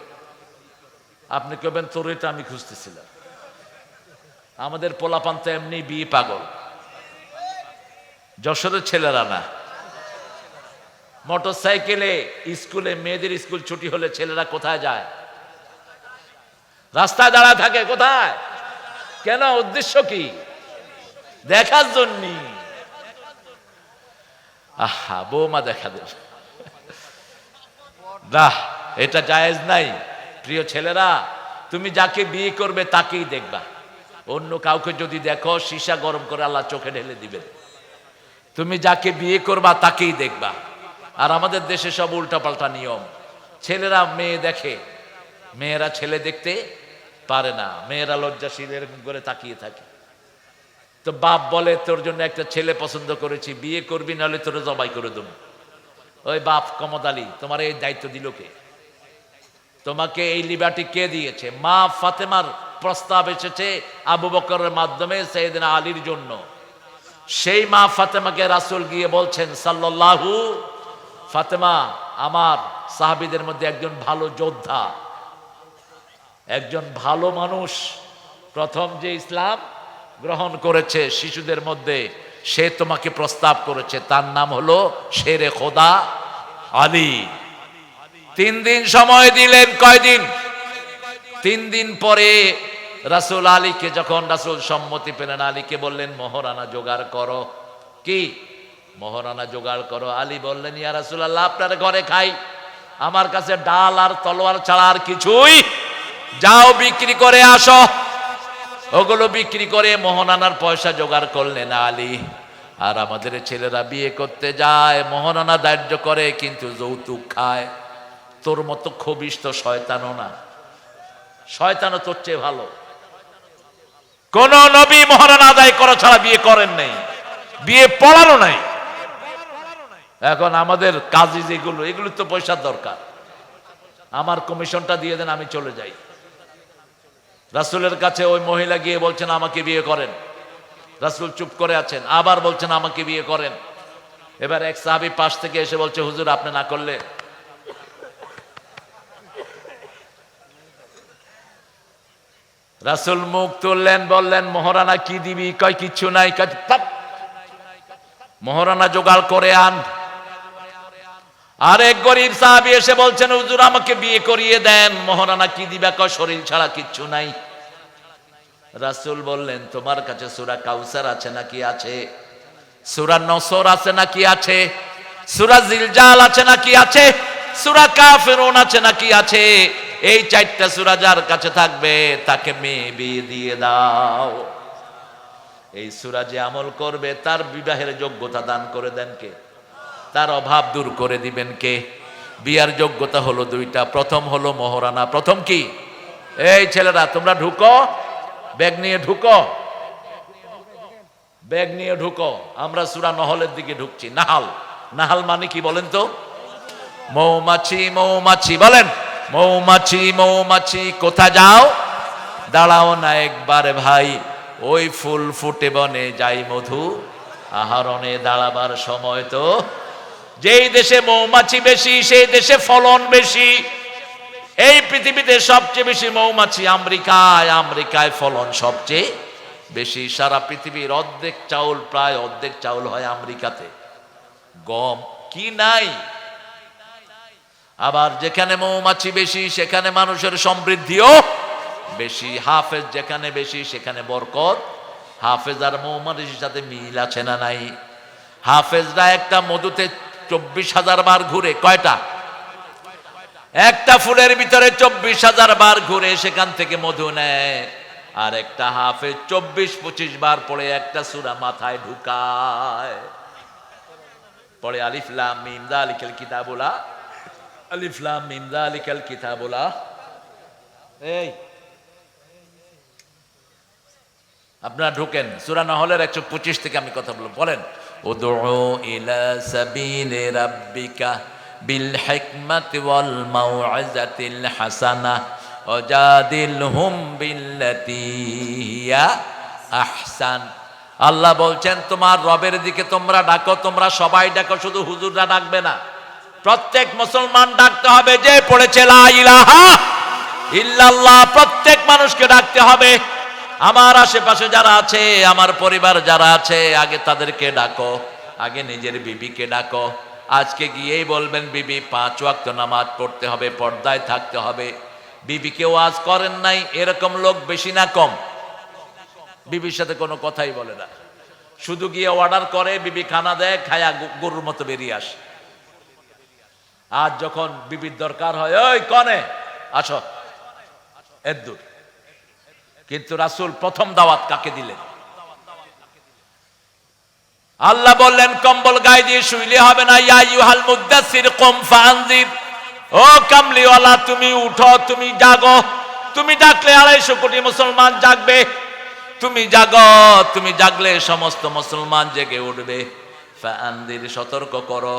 আপনি কবেন, তোর এটা আমি খুঁজতেছিলাম। আমাদের পোলাপান তো এমনি বিয়ে পাগল, যশোরের ছেলেরা না। মোটর সাইকেলে স্কুলে, মেয়েদের স্কুল ছুটি হলে ছেলেরা কোথায় যায়? রাস্তায় দাঁড়া থাকে। কোথায়? কেন? উদ্দেশ্য কি? দেখার জন্য। আহা, বৌমা দেখা দেবে না, এটা জায়েজ নাই। প্রিয় ছেলেরা, তুমি যাকে বিয়ে করবে তাকেই দেখবা। অন্য কাউকে যদি দেখো, সীসা গরম করে আল্লাহ চোখে ঢেলে দিবেন। তুমি যাকে বিয়ে করবা তাকেই দেখবা। আর আমাদের দেশে সব উল্টাপাল্টা নিয়ম। ছেলেরা মেয়ে দেখে, মেয়েরা ছেলে দেখতে পারে না। মেয়েরা লজ্জাশীল, এরকম করে তাকিয়ে থাকে। তো বাপ বলে, তোর জন্য একটা ছেলে পছন্দ করেছি, বিয়ে করবি, নাহলে তোরে জবাই করে দেব। ওই বাপ কমদ আলী, তোমার এই দায়িত্ব দিল কে? তোমাকে এই লিবার্টি কে দিয়েছে? মা ফাতেমার প্রস্তাব এসেছে আবু বকরের মাধ্যমে সাইয়েদনা আলীর জন্য। সেই মা ফাতেমাকে রাসূল গিয়ে বলছেন সাল্লাল্লাহু, ফাতেমা আমার সাহাবীদের মধ্যে একজন ভালো যোদ্ধা, একজন ভালো মানুষ, প্রথম যে ইসলাম গ্রহণ করেছে শিশুদের মধ্যে, সে তোমাকে প্রস্তাব করেছে। তার নাম হলো শেরে খোদা আলী। 3 দিন সময় দিলেন। কয়দিন? 3 দিন পরে রাসূল আলীকে, যখন রাসূল সম্মতি পেলেন, আলীকে বললেন, মোহরানা জোগাড় করো। কি মোহরানা জোগাড় করো? আলী বললেন, ইয়া রাসূলুল্লাহ, আপনার ঘরে খাই, আমার কাছে ডাল আর তলোয়ার ছাড়া আর কিছুই। যাও বিক্রি করে আসো। ওগুলো বিক্রি করে মোহরানার পয়সা জোগাড় করলেন আলী। আর আমাদের ছেলেরা বিয়ে করতে যায়, মোহরানা ধার্য করে, কিন্তু যৌতুক খায়। তোর মতো খবিশ তো শয়তানও না, শয়তানও তোর চেয়ে ভালো। কোন নবী মোহরানা আদায় করা ছাড়া বিয়ে করেন নাই, বিয়ে পড়ানো নাই। এখন আমাদের কাজী যেগুলো, এগুলো তো পয়সার দরকার। আমার কমিশনটা দিয়ে দেন, আমি চলে যাই। রাসূলের কাছে ওই মহিলা গিয়ে বলছেন, আমাকে বিয়ে করেন। রাসূল চুপ করে আছেন, আবার বলছেন, আমাকে বিয়ে করেন। এবার এক সাহাবী পাশ থেকে এসে বলছে, হুজুর আপনি না করলে? রাসূল মুখ তুললেন, বললেন, মোহরানা কি দিবি? কয় কিচ্ছু নাই। মোহরানা জোগাড় করে আন। আর এক গরিব সাহাবী এসে বলছেন, হুজুর আমাকে বিয়ে করিয়ে দেন, মোহরানা কি দিবা? কয় শরীর ছাড়া কিচ্ছু নাই। রাসূল বললেন, তোমার কাছে সূরা কাউসার আছে নাকি? আছে। সূরা নসর আছে নাকি? আছে। সূরা জিলজাল আছে নাকি? আছে। সূরা কাফিরুন আছে নাকি? আছে। এই 4টা সূরা যার কাছে থাকবে তাকে মেয়ে বিয়ে দিয়ে দাও। এই সূরা যে আমল করবে তার বিবাহের যোগ্যতা দান করে দেন কে? তার অভাব দূর করে দিবেন কে? বিয়ার যোগ্যতা হলো 2টা। প্রথম হলো মোহরানা। প্রথম কি? এই ছেলেরা তোমরা ঢুকো, ব্যাগ নিয়ে ঢুকো, ব্যাগ নিয়ে ঢুকো। আমরা সূরা নহলের দিকে ঢুকছি। নাহাল, নাহাল মানে কি বলেন তো? মৌমাছি, মৌমাছি বলেন। মৌমাছি, মৌমাছি কোথা যাও? দাঁড়াও না একবার ভাই, ওই ফুল ফুটে বনে যাই মধু আহরণে দাঁড়াবার সময় তো। যেই দেশে মৌমাছি বেশি সেই দেশে ফলন বেশি। এই পৃথিবীতে সবচেয়ে বেশি মৌমাছি আমেরিকায়, আমেরিকায় ফলন সবচেয়ে বেশি। সারা পৃথিবীর অর্ধেক চাউল, প্রায় অর্ধেক চাউল হয় আমেরিকাতে। গম কি নাই? আবার যেখানে মৌমাছি বেশি সেখানে মানুষের সমৃদ্ধিও বেশি। হাফেজ যেখানে বেশি সেখানে বরকত। হাফেজ আর মৌমাছির সাথে মিল আছে না নাই? হাফেজরা একটা মধুতে 24,000 বার ঘুরে। কয়টা? একটা ফুলের ভিতরে 24,000 বার ঘুরে সেখান থেকে মধু নেয়। আর একটা হাফেজ 24-25 বার পড়ে একটা সূরা মাথায় ঢুকায়। পড়ে আলিফ লাম মিম যালিকাল কিতাবুলা, আলিফ লাম মিম যালিকাল কিতাবুলা। এই আপনারা ঢুকেন সূরা নহলের 125 থেকে আমি কথা বলবো। বলেন উদউ ইলা সাবিলি রাব্বিকা বিল হিকমাতি ওয়াল মাউইজাতিল হাসানা ওয়াজাদিলহুম বিল্লাতী হিয়া আহসান। আল্লাহ বলছেন তোমার রবের দিকে তোমরা ডাকো, তোমরা সবাই ডাকো, শুধু হুজুররা ডাকবে না, প্রত্যেক মুসলমান ডাকতে হবে। যে পড়েছে লা ইলাহা ইল্লাল্লাহ, প্রত্যেক মানুষকে ডাকতে হবে। আমার আশেপাশে যারা আছে, আমার পরিবার যারা আছে, আগে তাদেরকে ডাকো, আগে নিজের বিবিকে ডাকো। আজকে গিয়েই বলবেন বিবি 5 ওয়াক্ত নামাজ পড়তে হবে, পর্দায় থাকতে হবে। বিবিকে ওয়াজ করেন নাই, এরকম লোক বেশি না কম? বিবির সাথে কোনো কথাই বলে না, শুধু গিয়ে অর্ডার করে, বিবি খানা দেয়, খায়া গরুর মতো বেরিয়ে আসে। আজ যখন বিবির দরকার হয়, ওই কনে আসো, এদ্দুর। কিন্তু রাসূল প্রথম দাওয়াত কাকে দিলেন? আল্লাহ বললেন কম্বল গায়ে দিয়ে শুইলে হবে না। ইয়া আইয়ুহাল মুদ্দাসসির কুম ফাআনজির, ও কামলিওয়ালা তুমি উঠো, তুমি জাগো। তুমি ডাকলে 250 কোটি মুসলমান জাগবে। তুমি জাগো, তুমি জাগলে সমস্ত মুসলমান জেগে উঠবে। ফাআনজির, সতর্ক করো।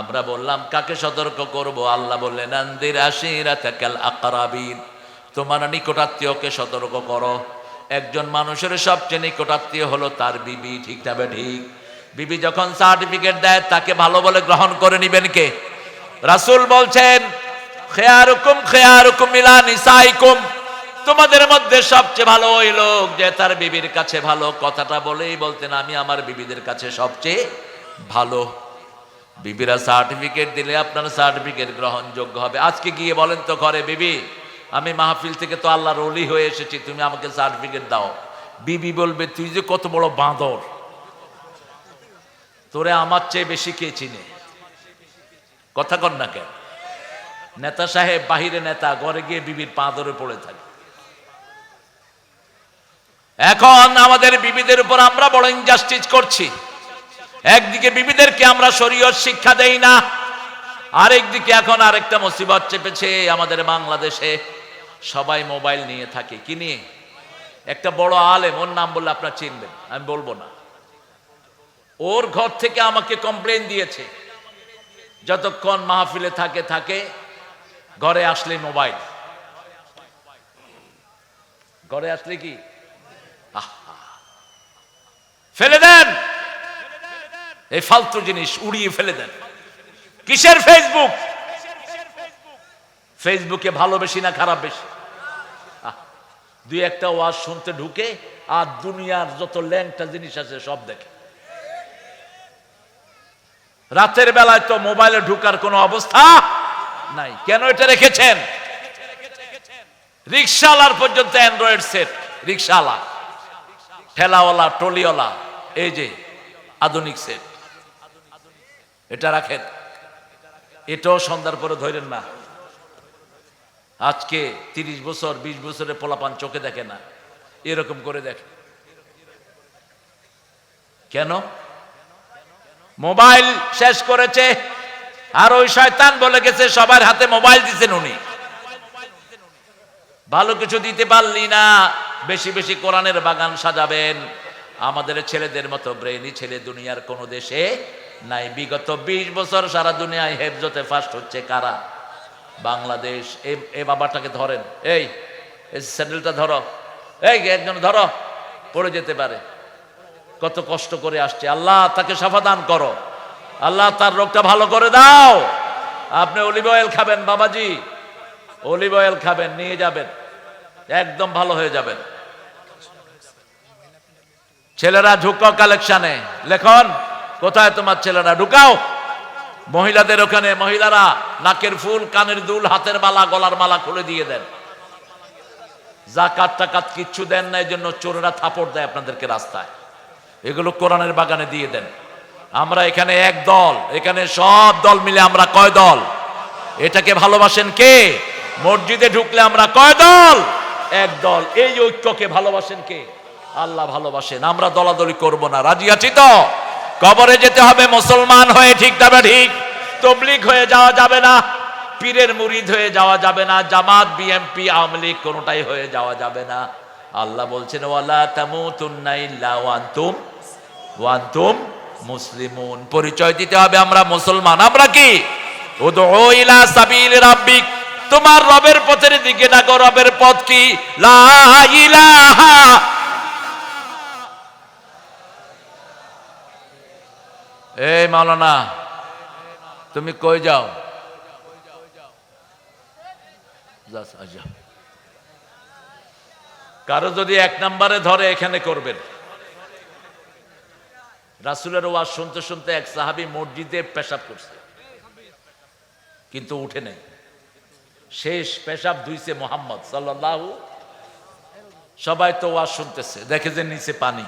আমরা বললাম কাকে সতর্ক করব? আল্লাহ বললেন আনজির আশিরাতাকাল আকরাবিন, তোমার নিকটাত্মীয়কে সতর্ক করো। একজন মানুষের সবচেয়ে নিকটাত্মীয় হলো তার বিবি, ঠিক না ঠিক? বিবি যখন সার্টিফিকেট দেয় তাকে ভালো বলে গ্রহণ করে নিবেন কে? রাসূল বলছেন খেয়ারুকুম খেয়ারুকুম ইলা নিসাইকুম, তোমাদের মধ্যে সবচেয়ে ভালো ওই লোক যে তার বিবির কাছে ভালো। কথাটা বলেই বলতেন আমি আমার বিবিদের কাছে সবচেয়ে ভালো। বিবিরা সার্টিফিকেট দিলে আপনার সার্টিফিকেট গ্রহণযোগ্য হবে। আজকে গিয়ে বলেন তো ঘরে, বিবি আমি মাহফিল থেকে তো আল্লাহর ওলি হয়ে এসেছি, তুমি আমাকে সার্টিফিকেট দাও। বিবি বলবে তুই যে কত বড় বাঁদর, তোরে আমার চেয়ে বেশি কে চিনে? কথা কর না কেন? নেতা সাহেব বাহিরে নেতা, ঘরে গিয়ে বিবির পা ধরে পড়ে থাকে। এখন আমাদের বিবিদের উপর আমরা বড় ইনজাস্টিস করছি। একদিকে বিবিদেরকে আমরা শরীয়ত শিক্ষা দেই না, আরেকদিকে এখন আরেকটা মুসিবত চেপেছে আমাদের বাংলাদেশে। সবাই মোবাইল নিয়ে থাকে। কি নিয়ে? একটা বড় আলেম, ওর নাম বললে আপনারা চিনবেন, আমি বলবো না। ওর ঘর থেকে আমাকে কমপ্লেন দিয়েছে, যতক্ষণ মাহফিলে থাকে ঘরে আসলে মোবাইল, ঘরে আসলে কি ফেলে দেন, এই ফালতু জিনিস উড়িয়ে ফেলে দেন। কিসের ফেসবুক? ফেসবুকে ভালো বেশি না খারাপ বেশি? দুই একটা ওয়াজ শুনতে ঢুকে আর দুনিয়ার যত ল্যাংটা জিনিস আছে সব দেখে। রাতের বেলায় তো মোবাইলে ঢুকার কোনো অবস্থা নাই। কেন এটা রেখেছেন? রিকশাওয়ালার পর্যন্ত অ্যান্ড্রয়েড সেট, রিকশাওয়ালা, ঠেলাওয়ালা, ট্রলিওয়ালা, এই যে আধুনিক সেট, এটা রাখেন। এটাও সন্ধ্যার পরে ধরেন না। আজকে 30 বছর 20 বছরের পোলাপান চোখে দেখে না, এরকম করে দেখে। কেন? মোবাইল শেষ করেছে। আর ওই শয়তান বলে গেছে সবার হাতে মোবাইল দিচ্ছেন উনি। ভালো কিছু দিতে পারলি না, বেশি বেশি কোরআনের বাগান সাজাবেন। আমাদের ছেলেদের মতো ব্রেইনি ছেলে দুনিয়ার কোন দেশে নাই। বিগত 20 বছর সারা দুনিয়ায় হেফজতে ফার্স্ট হচ্ছে কারা? বাংলাদেশ। এই বাবাটাকে ধরেন, এই স্যান্ডেলটা ধরো, এই একজন ধরো, পড়ে যেতে পারে। কত কষ্ট করে আসছে, আল্লাহ তাকে শাফা দান করো, আল্লাহ তার রোগটা ভালো করে দাও। আপনি অলিভ অয়েল খাবেন বাবাজি, অলিভ অয়েল খাবেন, নিয়ে যাবেন, একদম ভালো হয়ে যাবেন। ছেলেরা ঢুকো কালেকশনে, লেখন কোথায় তোমার ছেলেরা? ঢুকাও মহিলাদের ওখানে। মহিলারা নাকের ফুল, কানের দুল, হাতের মালা, গলার মালা খুলে দিয়ে দেন। যাকাত টাকাত কিচ্ছু দেন না, এই জন্য চোরেরা থাপড় দেয় আপনাদেরকে রাস্তায়। এগুলো কোরআনের বাগানে দিয়ে দেন। আমরা এখানে এক দল, এখানে সব দল মিলে আমরা কয় দল? এটাকে ভালোবাসেন কে? মসজিদে ঢুকলে আমরা কয় দল? এক দল। এই ঐক্যকে ভালোবাসেন কে? আল্লাহ ভালোবাসেন। আমরা দলাদলি করব না, রাজি আছি তো? কবরে যেতে হবে মুসলমান হয়ে, ঠিক তবে ঠিক। তবলিগ হয়ে যাওয়া যাবে না, পীরের মুরিদ হয়ে যাওয়া যাবে না, জামাত বিএমপি আওয়ামী লীগ কোনোটাই হয়ে যাওয়া যাবে না। আল্লাহ বলছেন ওয়ালা তামুতুন্না ইল্লা ওয়া আনতুম মুসলিমুন। পরিচয় দিতে হবে আমরা মুসলমান। আমরা কি? উদউ ইলা সাবিল রাব্বিক, তোমার রবের পথের দিকে ডাকো। রবের পথ কি? লা ইলাহা। এই মাওলানা তুমি কই যাও? কারো যদি এক নম্বরে ধরে এখানে করবেন। রাসূলের ওয়াজ শুনতে শুনতে এক সাহাবী মসজিদে পেশাব করছে, কিন্তু উঠে নেই। শেষ পেশাব ধুইছে মুহাম্মদ সাল্লাল্লাহু। সবাই তো ওয়াজ শুনতেছে, দেখে যে নিচে পানি।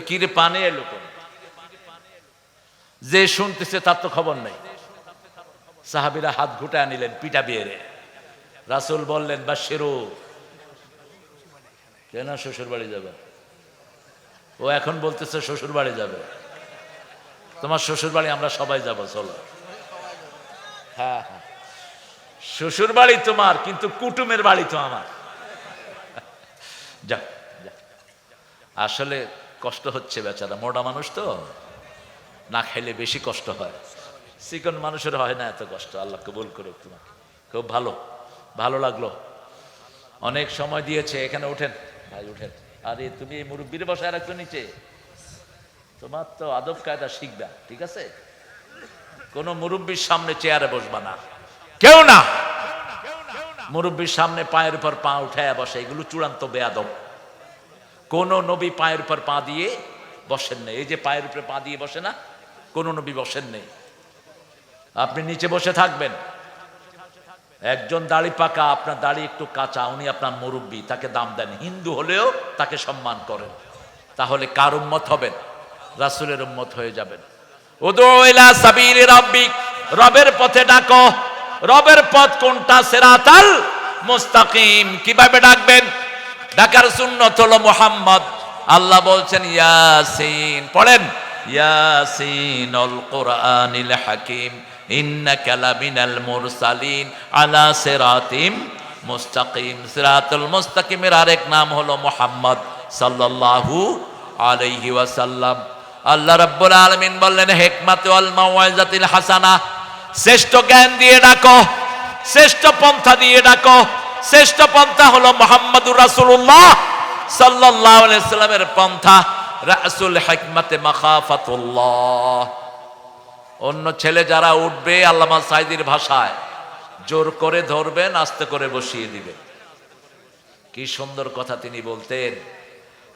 কি রে পানি এলো কোন? যে শুনতেছে তার তো খবর নেই। সাহাবীরা হাত ঘুটায় নিলেন, পিটা বিয়েরে। রাসূল বললেন বাশিরু। কেন শ্বশুর বাড়ি যাবে? ও এখন বলতেছে শ্বশুর বাড়ি যাবে। তোমার শ্বশুর বাড়ি আমরা সবাই যাব, চলো। হ্যাঁ হ্যাঁ, শ্বশুর বাড়ি তোমার, কিন্তু কুটুমের বাড়ি তো আমার। যাক, আসলে কষ্ট হচ্ছে বেচারা, মোটা মানুষ তো, না খাইলে বেশি কষ্ট হয়। চিকন মানুষের হয় না এত কষ্ট। আল্লাহ কবুল করুক তোমাকে। খুব ভালো, ভালো লাগলো। অনেক সময় দিয়েছে। এখানে উঠেন ভাই, উঠেন। আরে তুমি এই মুরব্বীর বসায় রাখছো নিচে, তোমার তো আদব কায়দা শিখবা, ঠিক আছে? কোন মুরব্বীর সামনে চেয়ারে বসবা না, কেউ না। মুরব্বীর সামনে পায়ের উপর পা উঠায় বসে, এগুলো চূড়ান্ত বেয়াদব। কোন নবী পায়ের উপর পা দিয়ে বসেন নেই। এই যে পায়ের উপরে পা দিয়ে বসে না, কোন নবী বসেন নেই। আপনি নিচে বসে থাকবেন। একজন দাড়ি পাকা, আপনার দাড়ি একটু কাঁচা, উনি আপনার মুরব্বী, তাকে দাম দেন। হিন্দু হলেও তাকে সম্মান করেন। তাহলে কার উম্মত হবেন? রাসূলের উম্মত হয়ে যাবেন। উদউ ইলা সাবিলি রাব্বিক, রবের পথে ডাকো। রবের পথ কোনটা? সিরাতাল মুস্তাকিম। কিভাবে ডাকবেন? ডাকার সুন্নত হলো মুহাম্মদ। আল্লাহ বলছেন ইয়াসিন, পড়েন ইয়াসিনুল কুরআনিল হাকিম ইন্নাকা লামিনাল মুরসালিন আলা সিরাতিম মুস্তাকিম। সিরাতুল মুস্তাকিমের আরেক নাম হলো মুহাম্মদ সাল্লাল্লাহু আলাইহি ওয়াসাল্লাম। আল্লাহ রাব্বুল আলামিন বললেন হিকমাত ওয়াল মাউইজাতিল হাসানা, শ্রেষ্ঠ জ্ঞান দিয়ে ডাকো, শ্রেষ্ঠ পন্থা দিয়ে ডাকো। শ্রেষ্ঠ পন্থা হলো মুহাম্মদুর রাসূলুল্লাহ সাল্লাল্লাহু আলাইহি সাল্লামের পন্থা। রাসূল হিকমাতে মাখাফাতুল্লাহ। অন্য ছেলে যারা উঠবে, আল্লামা সাইদির ভাষায়, জোর করে ধরবেন, আস্তে করে বসিয়ে দিবেন। কি সুন্দর কথা তিনি বলতেন।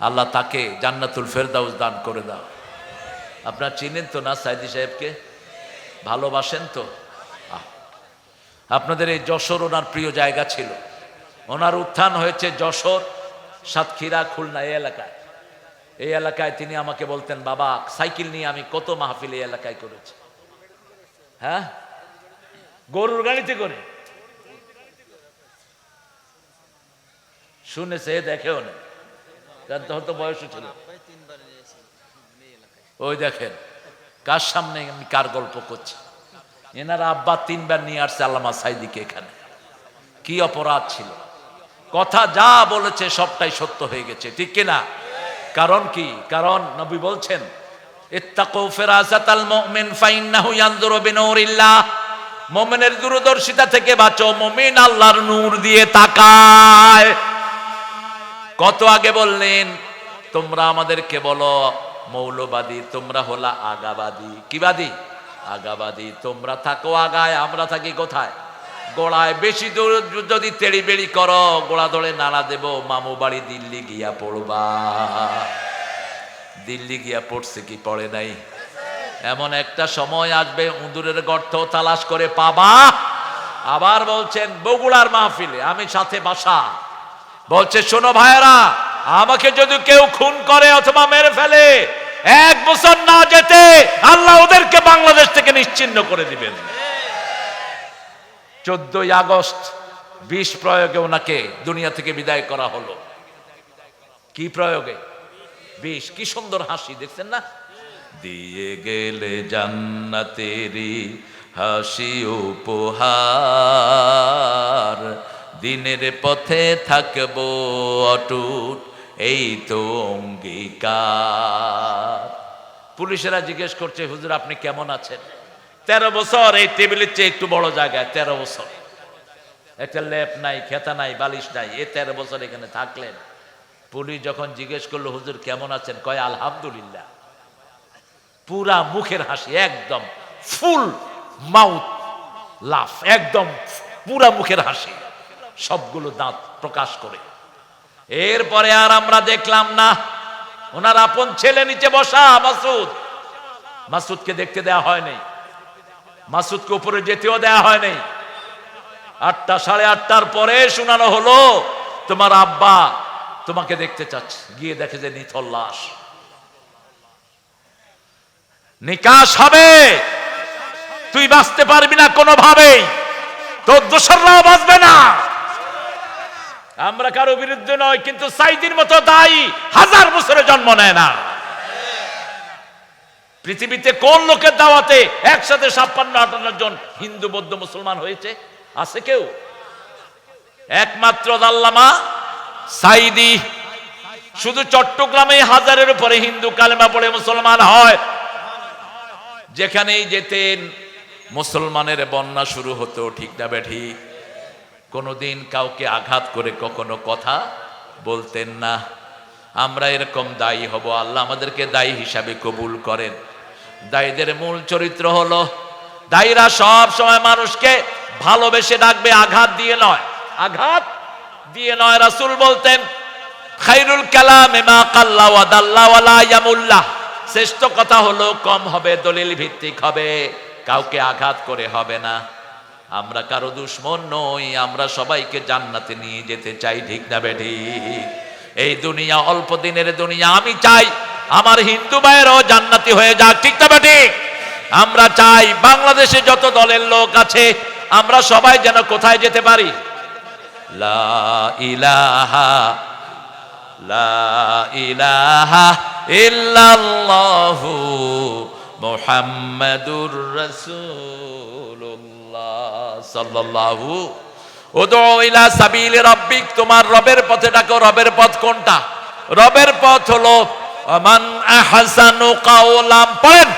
আল্লাহ তাকে জান্নাতুল ফেরদাউস দান করে দাও। আপনারা চিনেন তো না সাইদি সাহেবকে? ভালোবাসেন তো? আপনাদের এই যশোর ওনার প্রিয় জায়গা ছিল। ওনার উত্থান হয়েছে যশোর, সাতক্ষীরা, খুলনা, এই এলাকায়। এই এলাকায় তিনি আমাকে বলতেন, বাবা সাইকেল নিয়ে আমি কত মাহফিল এই এলাকায় করেছি। হ্যাঁ, গরুর গাড়িতে করে শুনেছে, দেখেও না, তখন তো বয়সও ছিল। ওই দেখেন কার সামনে আমি কার গল্প করছি। এনার আব্বা 3 বার নিয়ে আসছে আল্লামা সাইদিকে এখানে। কি অপরাধ ছিল? কথা যা বলেছে সবটাই সত্য হয়ে গেছে, ঠিক কিনা? কারণ কি? কারণ নবী বলছেন ইত্তাকু ফিরাসাতাল মুমিন ফাইন্নাহু ইয়ানজুরু বিনূরিল্লাহ। মুমিনের দূরদর্শিতা থেকে বাঁচো, মুমিন আল্লাহর নূর দিয়ে তাকায়। কত আগে বললেন, তোমরা আমাদেরকে বলো মৌলবাদী, তোমরা হলা আগাবাদী। কি বাদী? আগাবাদী। তোমরা থাকো আগায়, আমরা থাকি কোথায়? গোড়ায়। বেশি দূর যদি তেড়ি বেড়ি করো, গোড়া ধরে নাড়া দেব, মামু বাড়ি দিল্লি গিয়া পড়বা। দিল্লি গিয়া পড়ছে কি পড়ে নাই? এমন একটা সময় আসবে উঁদুরের গর্ত তালাশ করে পাবা। আবার বলছেন বগুড়ার মাহফিলে, আমি সাথে বাসা, বলছে শোনো ভাইয়েরা, আমাকে যদি কেউ খুন করে অথবা মেরে ফেলে, 1 বছর না যেতে আল্লাহ ওদেরকে বাংলাদেশ থেকে নিশ্চিহ্ন করে দিবেন। 14 আগস্ট বিষ প্রয়োগে ওনাকে দুনিয়া থেকে বিদায় করা হলো। কি প্রয়োগে? বিষ। কি সুন্দর হাসি, দেখছেন না? দিয়ে গেলে জান্নাতেরি হাসি উপহার, দিনের পথে থাকবো অটুট এই তো অঙ্গীকার। পুলিশেরা জিজ্ঞেস করছে, হুজুর আপনি কেমন আছেন? 13 বছর এই টেবিলের চেয়ে একটু বড় জায়গায়, 13 বছর একটা লেপ নাই, খেতা নাই, বালিশ নাই, এই 13 বছর এখানে থাকলেন। পুলিশ যখন জিজ্ঞেস করলো হুজুর কেমন আছেন, কয় আলহামদুলিল্লাহ। পুরা মুখের হাসি, একদম ফুল মাউথ লাফ, একদম পুরা মুখের হাসি, সবগুলো দাঁত প্রকাশ করে। এরপরে আর আমরা দেখলাম না, ওনার আপন ছেলে নিচে বসা মাসুদ, মাসুদকে দেখতে দেয়া হয়নি, মাসুদকে উপরে যেতেও দেয়া হয়নি। 8টা 8:30টার পরে শোনানো হলো তোমার আব্বা তোমাকে দেখতে চাচ্ছে। গিয়ে দেখে যে নিথর লাশ। নিকাশ হবে, তুই বাঁচতে পারবি না কোনোভাবেই, তোর দোসররাও বাঁচবে না। আমরা কারো বিরুদ্ধে নয়, কিন্তু সাইদির মতো দায়ী 1000 বছরে জন্ম নেয় না। পৃথিবীতে কোন লোকের দাওয়াতে একসাথে 56-58 জন হিন্দু বৌদ্ধ মুসলমান হয়েছে? আছে কেউ? একমাত্র আল্লামা সাইদি। শুধু চট্টগ্রামে 1000-এর উপরে হিন্দু কালেমা পড়ে মুসলমান হয়। যেখানেই যেতেন মুসলমানের বন্যা শুরু হতো, ঠিক না বেঠিক? কোনোদিন কাউকে আঘাত করে কখনো কথা বলতেন না। আমরা এরকম দায়ী হব, আল্লাহ আমাদেরকে দায়ী হিসাবে কবুল করেন। দায়ীদের মূল চরিত্র হলো, দায়ীরা সব সময় মানুষকে ভালোবেসে ডাকবে, আঘাত দিয়ে নয়, আঘাত দিয়ে নয়। রাসূল বলতেন, খায়রুল কালামে মা কাল্লা ওয়া দাল্লা ওয়া লা ইয়ামুল্লাহ, শ্রেষ্ঠ কথা হলো কম হবে, দলিল ভিত্তিক হবে, কাউকে আঘাত করে হবে না। আমরা কারো দুশমন নই, আমরা সবাইকে জান্নাতে নিয়ে যেতে চাই, ঠিক না বেঠিক? এই দুনিয়া অল্প দিনের দুনিয়া। আমি চাই আমার হিন্দু ভাইয়েরাও জান্নাতি হয়ে যাক, ঠিক না বেঠিক? আমরা চাই বাংলাদেশে যত দলের লোক আছে আমরা সবাই যেন কোথায় যেতে পারি? লা ইলাহা লা ইলাহা ইল্লাল্লাহু মুহাম্মাদুর রাসূলুল্লাহ সাল্লাল্লাহু। উদউ ইলা সাবিলি রাব্বিক, তোমার রবের পথে ডাকো। রবের পথ কোনটা? রবের পথ হলো মান আহসানু কাওলাম, পড়েন,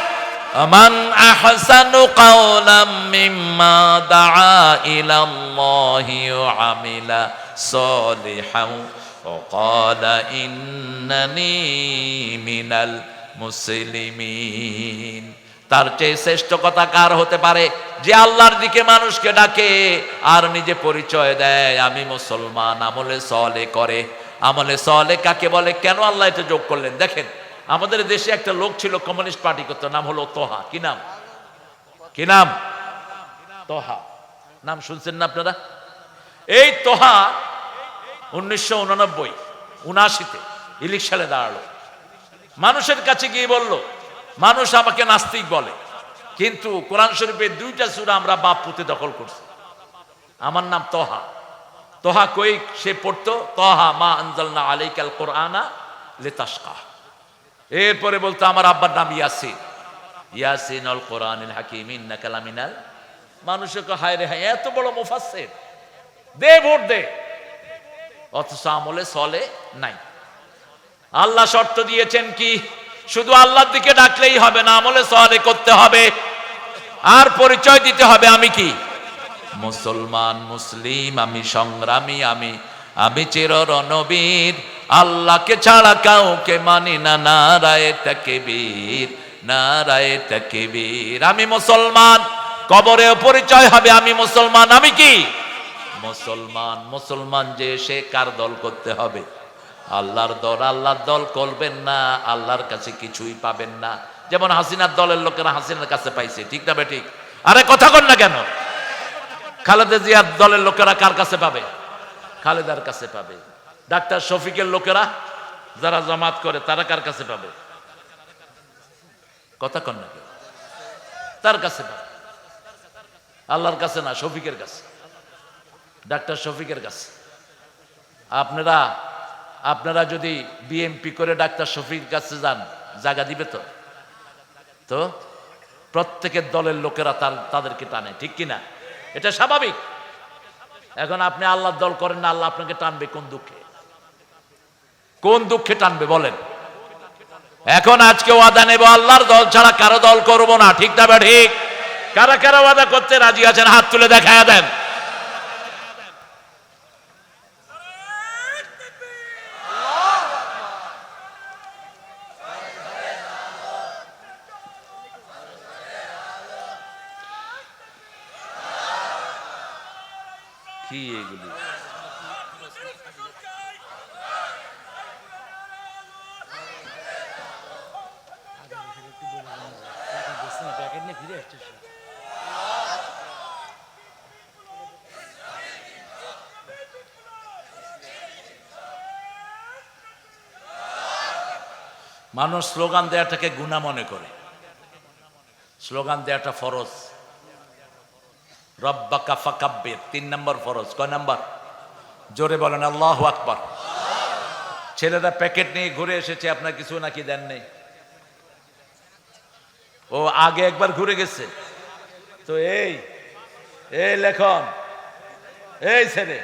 মান আহসানু কাওলাম মিম্মা দাআ ইলাল্লাহি ওয়া আমিলা সলিহান ওয়া ক্বালা ইন্নানি মিনাল মুসলিমিন। তার চেয়ে শ্রেষ্ঠ কথা কার হতে পারে? যে আল্লাহর দিকে মানুষকে ডাকে আর নিজে পরিচয় দেয় আমি মুসলমান, আমলে সলে করে। আমলে সলে কাকে বলে? কেন আল্লাহ এটা যোগ করলেন? দেখেন, আমাদের দেশে একটা লোক ছিল, কমিউনিস্ট পার্টি করত, নাম হলো তোহা। কি নাম? কি নাম? তোহা। নাম শুনছেন না আপনারা? এই তোহা 1989-79 ইলেকশনে দাঁড়ালো। মানুষের কাছে গিয়ে বলল, মানুষ আমাকে নাস্তিক বলে, কিন্তু কোরআন শরীফের 2টা সূরা আমরা বাপ পুঁতে দখল করছি। আমার নাম তোহা। তোহা কই সে পড়তো? তোহা মা আনজালনা আলাইকাল কোরআনা লিতাশকা। এরপরে বলতো আমার আব্বার নাম ইয়াসিন, ইয়াসিনুল কোরআনিল হাকিম ইন্নাকা লামিনাল। মানুষকে হায় রে হায়, এত বড় মুফাসসির, দে ভোট দে, অথচ আমলে সলে নাই। আল্লাহ শর্ত দিয়েছেন কি? শুধু আল্লাহর দিকে ডাকলেই হবে না, আমলে সলে করতে হবে, আর পরিচয় দিতে হবে আমি কি? মুসলমান, মুসলিম, আমি সংগ্রামী, আমি চির রণবীর, আল্লাহকে ছাড়া কাউকে মানি না, নারায়ে তাকবীর, নারায়ে তাকবীর। আমি মুসলমান, কবরেও পরিচয় হবে আমি মুসলমান। আমি কি? মুসলমান। মুসলমান যে সে কার দল করতে হবে? আল্লাহর দল। আল্লাহর দল করবেন না, আল্লাহর কাছে কিছুই পাবেন না। যেমন হাসিনার দলের লোকেরা হাসিনার কাছে পাইছে, ঠিক না বেঠিক? আরে কথা কন না কেন? খালেদা জিয়ার দলের লোকেরা কার কাছে পাবে? খালেদার কাছে পাবে। ডাক্তার শফিকের লোকেরা যারা জামাত করে তারা কার কাছে পাবে? কথা কন না কেন? তার কাছে পাবে, আল্লাহর কাছে না, শফিকের কাছে, ডাক্তার শফিকের কাছে। আপনারা যদি বিএমপি করে ডাক্তার শফিকের কাছে যান, জায়গা দিবে তো? তো প্রত্যেকের দলের লোকেরা তাদেরকে টানে, ঠিক কিনা? এটা স্বাভাবিক। এখন আপনি আল্লাহর দল করেন না, আল্লাহ আপনাকে টানবে কোন দুঃখে? কোন দুঃখে টানবে বলেন? এখন আজকে ওয়াদা নেব, আল্লাহর দল ছাড়া কারো দল করব না, ঠিক না বা ঠিক? কারা কারা ওয়াদা করতে রাজি আছেন হাত তুলে দেখায়া দেন। কি এগুলি? মানুষ স্লোগান দেওয়াটাকে গুনাহ মনে করে। স্লোগান দেওয়াটা ফরজ। রব্বাকা ফাকাব্বির ৩ নম্বর ফরজ। কয় নাম্বার? জোরে বলেন আল্লাহু আকবার। ছেলেরা প্যাকেট নিয়ে ঘুরে এসেছে, আপনার কিছু নাকি দেন নেই? ও আগে একবার ঘুরে গেছে তো। এই লেখন, এই ছেলে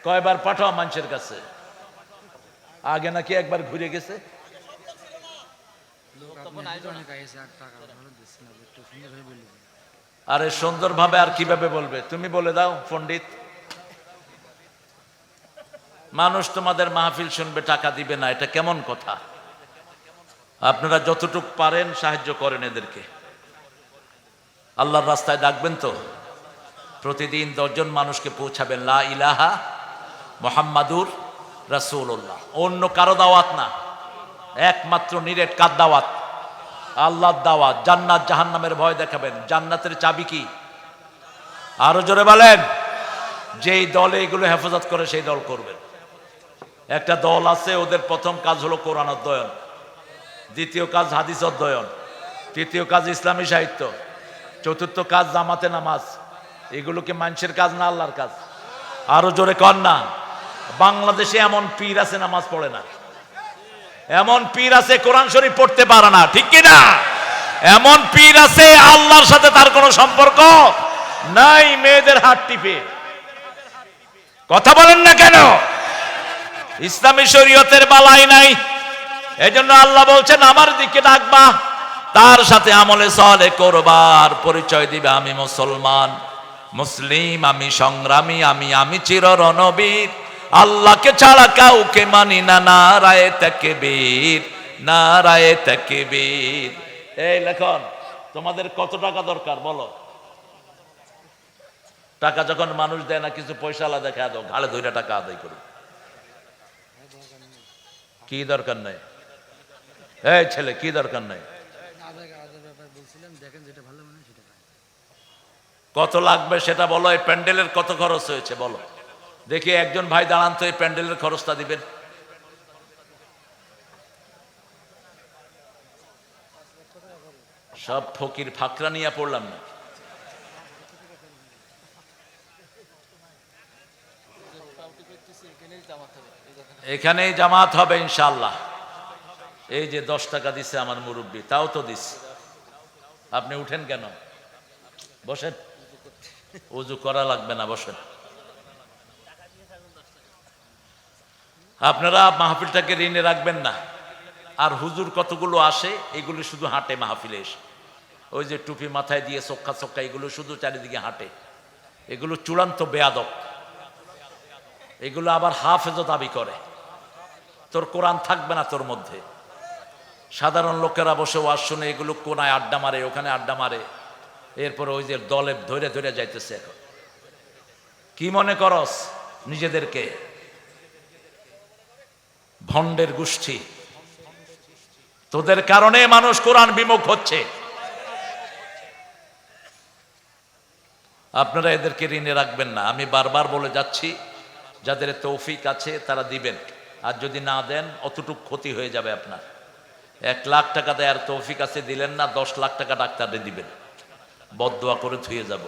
কয়বার পাঠাও মানুষের কাছে? আগে নাকি একবার ঘুরে গেছে। আরে সুন্দরভাবে আর কিভাবে বলবে? তুমি বলে দাও পণ্ডিত। মানুষ তোমাদের মাহফিল শুনবে, টাকা দিবে না, এটা কেমন কথা? আপনারা যতটুকু পারেন সাহায্য করেন এদেরকে। আল্লাহর রাস্তায় ডাকবেন তো, প্রতিদিন 10 জন মানুষকে পৌঁছাবেন লা ইলাহা মুহাম্মাদুর রাসূলুল্লাহ। অন্য কারো দাওয়াত না, একমাত্র নিরেট কার দাওয়াত? আল্লাহর দাওয়াত। জান্নাত জাহান্নামের ভয় দেখাবেন। জান্নাতের চাবি কি? আরো জোরে বলেন। যেই দলে এগুলো হেফাজত করে সেই দল করবেন। একটা দল আছে, ওদের প্রথম কাজ হলো কোরআন অধ্যয়ন, দ্বিতীয় কাজ হাদিস অধ্যয়ন, তৃতীয় কাজ ইসলামী সাহিত্য, চতুর্থ কাজ জামাতে নামাজ। এগুলো কি মানুষের কাজ না আল্লাহর কাজ? আরো জোরে কর না। বাংলাদেশে এমন পীর আছে নামাজ পড়ে না, এমন পীর আছে কোরআন শরীফ পড়তে পারে না, ঠিক কি না? এমন পীর আছে আল্লাহর সাথে তার কোনো সম্পর্ক নাই, মেয়েদের হাত টিপে। কথা বলেন না কেন? ইসলামী শরীয়তের বালাই নাই। এজন্য আল্লাহ বলছেন আমার দিকে ডাকবা, তার সাথে আমলে সালেহ করবার, পরিচয় দিবে আমি মুসলমান, মুসলিম, আমি সংগ্রামী, আমি চির রণবীর, আল্লাহকে ছাড়া কাউকে মানি না, নারায়ে তাকবীর, নারায়ে তাকবীর। এই লেখন, তোমাদের কত টাকা দরকার বলো? টাকা যখন মানুষ দেয় না, কিছু পয়সা আলাদা দেখা দাও, ঘাড়ে ধরে টাকা আদায় করো। কি দরকার নাই? এই ছেলে, কি দরকার নাই? কত লাগবে সেটা বলো। এই প্যান্ডেলের কত খরচ হয়েছে বলো দেখি। একজন ভাই দাঁড়ান তো, এই প্যান্ডেলের খরচটা দিবেন। সব ফকির ফাকরা নিয়ে পড়লাম না। এখানেই জামাত হবে ইনশাআল্লাহ। এই যে 10 টাকা দিছে আমার মুরব্বী, তাও তো দিছে। আপনি উঠেন কেন? বসেন, ওযু করা লাগবে না, বসেন। আপনারা মাহফিলটাকে ঋণে রাখবেন না। আর হুজুর কতগুলো আসে, এগুলো শুধু হাঁটে মাহফিলে এসে। ওই যে টুপি মাথায় দিয়ে চক্কা চক্কা, এগুলো শুধু চারিদিকে হাঁটে। এগুলো চূড়ান্ত বেয়াদব। এগুলো আবার হাফেজও দাবি করে। তোর কোরআন থাকবে না তোর মধ্যে। সাধারণ লোকেরা বসে ওয়াজ শুনে, এগুলো কোনায় আড্ডা মারে, ওখানে আড্ডা মারে। এরপর ওই যে দলে ধরে ধরে যাইতেছে। এখন কি মনে করস নিজেদেরকে? ভণ্ডের গোষ্ঠী। তোদের কারণে মানুষ কোরআন বিমুখ হচ্ছে। আপনারা এদেরকে ঋণে রাখবেন না। আমি বারবার বলে যাচ্ছি, যাদের তৌফিক আছে তারা দিবেন, আর যদি না দেন অতটুক ক্ষতি হয়ে যাবে আপনার। 1 লাখ টাকা দেয়ার তৌফিক আছে, দিলেন না, 10 লাখ টাকা ডাক্তারে দিবেন। বদদোয়া করে ধুয়ে যাব।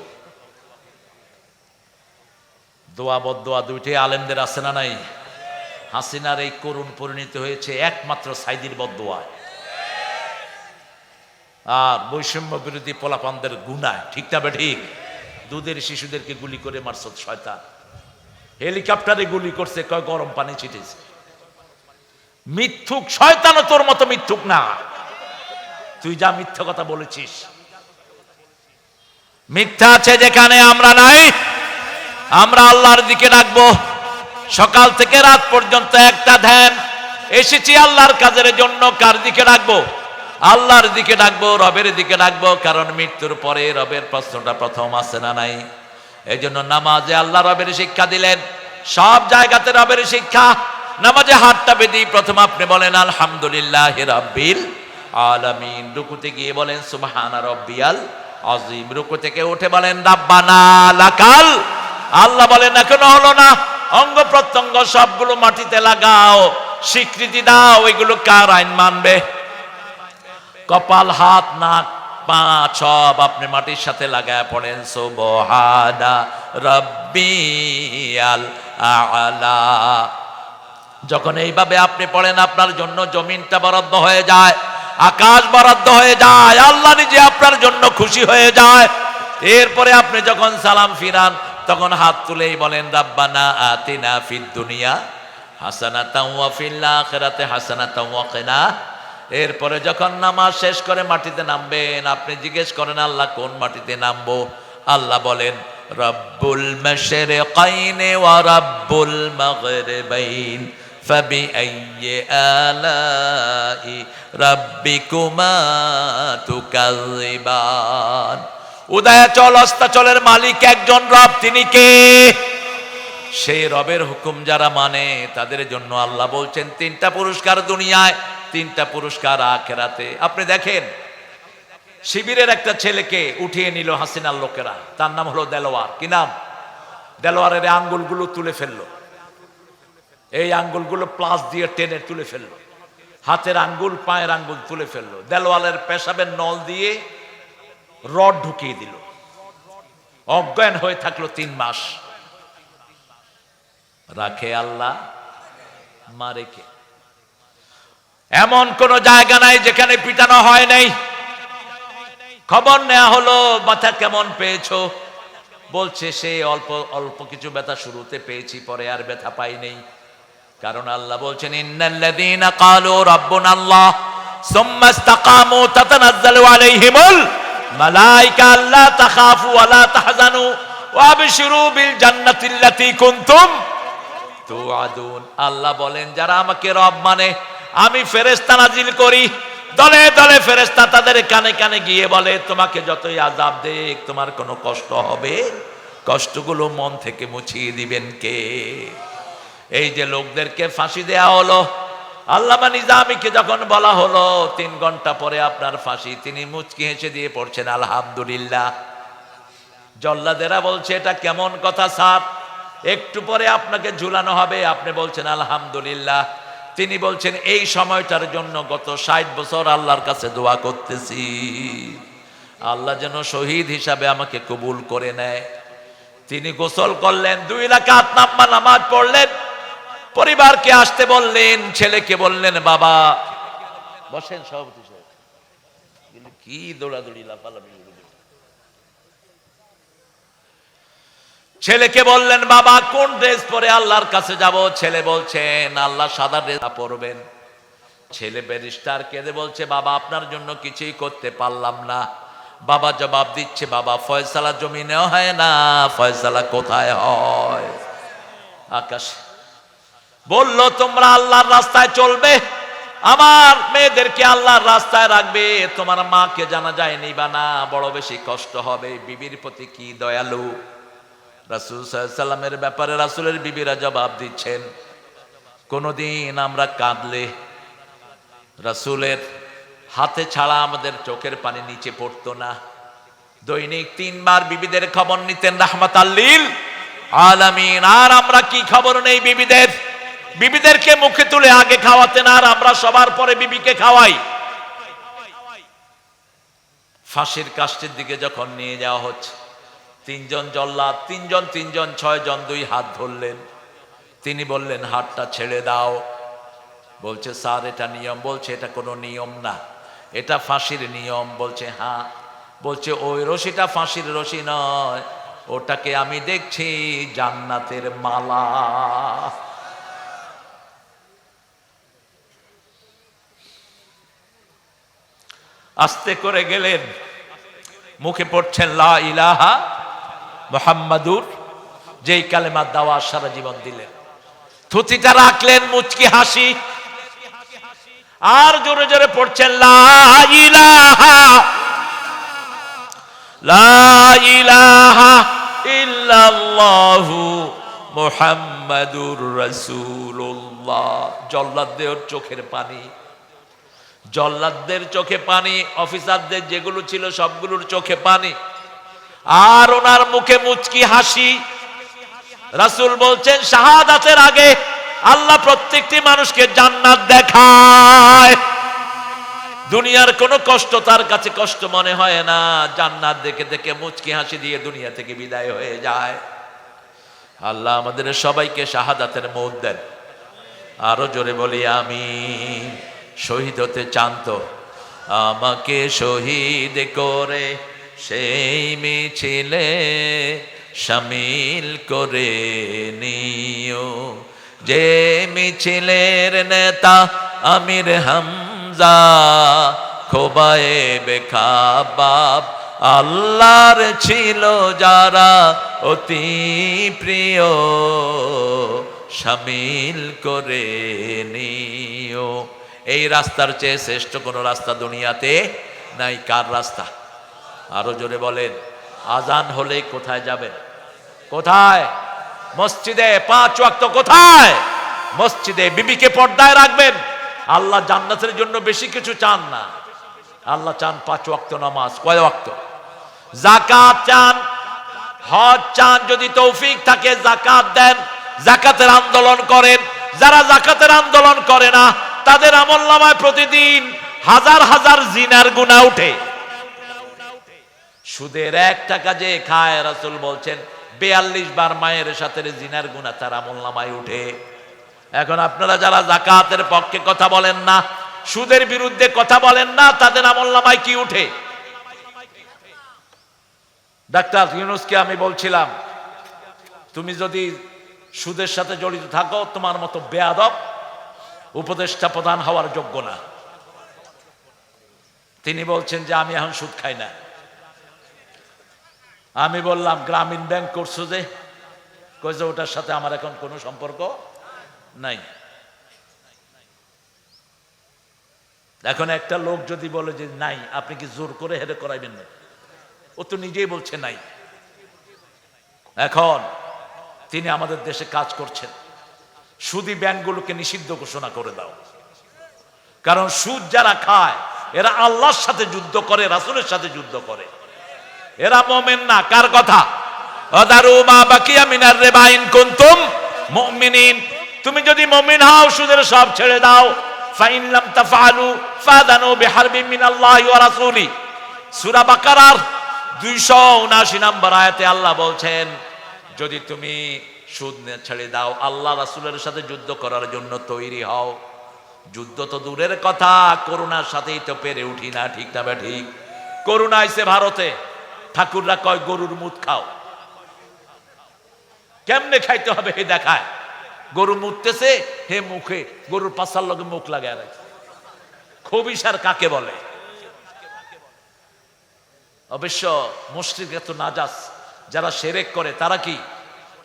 দোয়া বদদোয়া দুইটাই আলেমদের আছে না নাই? হাসিনার এই করুণ পরিণতি হয়েছে একমাত্র সাইদির বদদোয়ায়। আর বৈষম্য বিরোধী পোলাপানদের গুনায়, ঠিক না ঠিক? দুধের শিশুদেরকে গুলি করে মারছ শয়তান, হেলিকপ্টারে গুলি করছে, কয় গরম পানি ছিটেছে। মিথ্যুক শয়তানও তোর মতো মিথ্যুক না, তুই যা মিথ্যা কথা বলেছিস। মিথ্যা আছে যেখানে আমরা নাই। আমরা আল্লাহর দিকে ডাকবো, সকাল থেকে রাত পর্যন্ত একটা ধ্যান। এসেছি আল্লাহর কাজের জন্য, কার দিকে ডাকবো? আল্লাহর দিকে ডাকবো, রবের দিকে ডাকবো। কারণ মৃত্যুর পরে রবের প্রশ্নটা প্রথম আছে না নাই? এই জন্য নামাজে আল্লাহ রবের শিক্ষা দিলেন, সব জায়গাতে রবের শিক্ষা। নামাজে হাতটা বেঁধে প্রথম আপনি বলেন আলহামদুলিল্লাহ রাব্বিল আলামিন, রুকুতে গিয়ে বলেন সুবহানা রাব্বিয়াল আযীম, রুকু থেকে উঠে বলেন রাব্বানা লাকাল। আল্লাহ বলেন এখনো হলো না, অঙ্গ প্রত্যঙ্গ সবগুলো মাটিতে লাগাও, স্বীকৃতি দাও। এগুলো কার আইন মানবে? কপাল, হাত, নাক, পা সব আপনি মাটির সাথে লাগায় পড়েন সুবহানা রাব্বিয়াল আ'লা। যখন এইভাবে আপনি পড়েন, আপনার জন্য জমিনটা বরাদ্দ হয়ে যায়, আকাশ বরাদ্দ হয়ে যায়, আল্লাহ নিজে আপনার জন্য খুশি হয়ে যায়। এরপরে আপনি যখন সালাম ফিরান, তখন হাত তুলেই বলেন রাব্বানা আতিনা ফিদ দুনিয়া হাসানাতাও ওয়া ফিল আখিরাতি হাসানাতাও ওয়া কিনা। এরপরে যখন নামাজ শেষ করে মাটিতে নামবেন, আপনি জিজ্ঞেস করেন আল্লাহ কোন মাটিতে নামবো? আল্লাহ বলেন রব্বুল মাশরিকাইনি ওয়া রব্বুল মাগরিবাইন ফাবিআইয়ি আলাই রাব্বিকুমা তুকাযিবান। উদয়াচল অস্তাচলের মালিক একজন রব, তিনি কে? সেই রবের হুকুম যারা মানে তাদের জন্য আল্লাহ বলছেন তিনটা পুরস্কার দুনিয়ায়, তিনটা পুরস্কার আখিরাতে। আপনি দেখেন, শিবিরের একটা ছেলেকে উঠিয়ে নিল হাসিনার লোকেরা, তার নাম হলো দেলোয়ার। কি নাম? দেলোয়ারের আঙ্গুলগুলো তুলে ফেললো, এই আঙ্গুলগুলো প্লাস দিয়ে টেনে তুলে ফেললো, হাতের আঙ্গুল, পায়ের আঙ্গুল তুলে ফেললো। দেলোয়ারের পেশাবের নল দিয়ে রড ঢুকিয়ে দিল, অজ্ঞান হয়ে থাকলো 3 মাস। রাখে আল্লাহ, মারে কে? এমন কোন জায়গা নাই যেখানে পিটানো হয় নাই। খবর নেওয়া হলো ব্যথা কেমন পেয়েছো, বলছে সে অল্প অল্প কিছু ব্যথা শুরুতে পেয়েছি, পরে আর ব্যথা পাই নাই। কারণ আল্লাহ বলছেন ইন্নাল্লাযীনা ক্বালু রাব্বুনাল্লাহ সুম্মা ইসতাকামু তাতানাজ্জালু আলাইহিমুল মালায়েকা আল্লা তাখাফু ওয়া লা তাহজানু ওয়া আবশিরু বিল জান্নাতিল্লাতী কুনতুম তুআদুন। আল্লাহ বলেন যারা আমাকে রব মানে, আমি ফেরেশতা নাজিল করি, দলে দলে ফেরেশতা তাদের কানে কানে গিয়ে বলে তোমাকে যতই আযাব দেখ তোমার কোনো কষ্ট হবে, কষ্টগুলো মন থেকে মুছিয়ে দিবেন কে? এই যে লোকদেরকে ফাঁসি দেয়া হলো, আল্লামা নিজামীকে যখন বলা হলো 3 ঘন্টা পরে আপনার ফাঁসি, তিনি মুচকি হেসে দিয়ে পড়ছেন আলহামদুলিল্লাহ। জল্লাদেরা বলছে এটা কেমন কথা স্যার, একটু পরে আপনাকে ঝুলানো হবে, আপনি বলছেন আলহামদুলিল্লাহ। তিনি বলছেন এই সময়টার জন্য গত 60 বছর আল্লাহর কাছে দোয়া করতেছি, আল্লাহ যেন শহীদ হিসাবে আমাকে কবুল করে নেয়। তিনি গোসল করলেন, 2 রাকাত নামাজ পড়লেন, পরিবারকে আসতে বললেন, ছেলেকে বললেন বাবা বসেন, সভাপতি সাহেব কি দৌড়াদৌড়ি লাফালাফি। ছেলেকে বললেন বাবা কোন ড্রেস পরে আল্লাহর কাছে যাব? ছেলে বলছেন আল্লাহ সাদা ড্রেস পরবেন। ছেলে ব্যারিস্টার কেঁদে বলছে বাবা আপনার জন্য কিছুই করতে পারলাম না। বাবা জবাব দিচ্ছে বাবা ফয়সালা জমিনেও হয় না, ফয়সালা কোথায় হয়? আকাশ। বলল তোমরা আল্লাহর রাস্তায় চলবে, আমার মেয়েদেরকে আল্লাহর রাস্তায় রাখবে, তোমার মাকে জানা যায় নিবা না, বড় বেশি কষ্ট হবে। বিবির প্রতি কি দয়ালু। রাসূল সাল্লাল্লাহু আলাইহি সাল্লামের ব্যাপারে রাসূলের বিবিরা জবাব দিচ্ছেন কোনদিন আমরা কাঁদলে রাসূলের হাতে ছাড়া আমাদের চোখের পানি নিচে পড়তো না। দৈনিক 3 বার বিবিদের খবর নিতেন রাহমাতাল লিল আলামিন। আর আমরা কি খবর নেই বিবিদের? বিবিদেরকে মুখে তুলে আগে খাওয়াতেন, আর আমরা সবার পরে বিবিকে খাওয়াই। ফাঁসির কাষ্ঠের দিকে যখন নিয়ে যাওয়া হচ্ছে, 3 জন জল্লাদ, 3 জন 6 জন 2 হাত ধরলেন। তিনি বললেন হাতটা ছেড়ে দাও। বলছে স্যার এটা নিয়ম। বলছে এটা কোনো নিয়ম না, এটা ফাঁসির নিয়ম? বলছে হ্যাঁ। বলছে ওই রশিটা ফাঁসির রশি নয়, ওটাকে আমি দেখছি জান্নাতের মালা। আস্তে করে গেলেন, মুখে পড়ছেন লা ইলাহা মুহাম্মাদুর, যেই কালেমার দাওয়াত সারা জীবন দিলেন। থুতিটা রাখলেন মুচকি হাসি, আর জোরে জোরে পড়ছেন লা ইলাহা ইল্লাল্লাহু মুহাম্মাদুর রাসূলুল্লাহ। জল্লাদদের চোখের পানি, জল্লাদদের চোখে পানি, অফিসারদের যেগুলো ছিল সবগুলোর চোখে পানি, আর ওনার মুখে মুচকি হাসি। রাসূল বলছেন শাহাদাতের আগে আল্লাহ প্রত্যেকটি মানুষকে জান্নাত দেখায়। দুনিয়ার কোনো কষ্ট তার কাছে কষ্ট মনে হয় না, জান্নাত দেখে দেখে মুচকি হাসি দিয়ে দুনিয়া থেকে বিদায় হয়ে যায়। আল্লাহ আমাদের সবাইকে শাহাদাতের মওত দেন। আরো জোরে বলি আমিন। শহীদ হতে চান তো আমাকে শহীদ করে সেই মিছিলে শামিল করে নিও, যে মিছিলের নেতা আমির হামজা খোবায়ে বেখাবাব আল্লাহর ছিল যারা অতি প্রিয়, শামিল করে নিও। এই রাস্তার চেয়ে শ্রেষ্ঠ কোন রাস্তা দুনিয়াতে নাই। কার রাস্তা? আরো জোরে বলেন। আজান হলে কোথায় যাবেন? কোথায়? মসজিদে। 5 ওয়াক্ত কোথায়? মসজিদে। বিবিকে পর্দায় রাখবেন। আল্লাহ জান্নাতের জন্য বেশি কিছু চান না, আল্লাহ চান 5 ওয়াক্ত নামাজ। কয় ওয়াক্ত? যাকাত চান, হজ চান, যদি তৌফিক থাকে যাকাত দেন, যাকাতের আন্দোলন করেন। যারা যাকাতের আন্দোলন করে না তাদের আমলনামায় প্রতিদিন হাজার হাজার জিনার গুনাহ উঠে। সুদের 1 টাকা যে খায়, রাসূল বলছেন 42 বার মায়ের সাথে জিনার গুনাহ তার আমলনামায় উঠে। এখন আপনারা যারা যাকাতের পক্ষে কথা বলেন না, সুদের বিরুদ্ধে কথা বলেন না, তাদের আমলনামায় কি উঠে? ডাক্তার ইউনূসকে আমি বলছিলাম, তুমি যদি সুদের সাথে জড়িত থাকো তোমার মতো বেয়াদব উপদেষ্টা প্রধান হওয়ার যোগ্য না। তিনি বলছেন যে আমি এখন সুদ খাই না। আমি বললাম গ্রামীণ ব্যাংক করছো যে? কইছে ওটার সাথে আমার এখন কোনো সম্পর্ক নাই। এখন একটা লোক যদি বলে যে নাই, আপনি কি জোর করে হেরে করাইবেন না? ও তো নিজেই বলছে নাই। এখন তিনি আমাদের দেশে কাজ করছেন, সুদী ব্যাংকগুলোকে নিষিদ্ধ ঘোষণা করে দাও। কারণ সুদ যারা খায় এরা আল্লাহর সাথে যুদ্ধ করে, রাসূলের সাথে যুদ্ধ করে। এরা মুমিন না। কার কথা? আদারু মা বাকিয়া মিনার রিবা ইন কুনতুম মুমিনিন। তুমি যদি মুমিন হও সুদের সব ছেড়ে দাও। ফাইন লাম তাফআলু ফাদানু বিহারবিন মিনাল্লাহি ওয়া রাসূলি। সূরা বাকারার 279 নম্বর আয়াতে আল্লাহ বলছেন, যদি তুমি সুদ ছেড়ে দাও, আল্লাহ রাসূলের সাথে যুদ্ধ করার জন্য তৈরি হও। যুদ্ধ তো দূরের কথা, করোনার সাথেই তো পেরে উঠি না। ঠিক না? ঠিক। করোনা আইছে ভারতে, ঠাকুররা কয় গরুর মুত খাও। কেমনে খাইতে হবে হে দেখায়। গরু মুততেছে, হে মুখে গরুর পাছার লগে মুখ লাগায় রাখে। খবিসার কাকে বলে? অবশ্য মুশরিক এত নাজাস, যারা শিরক করে তারা কি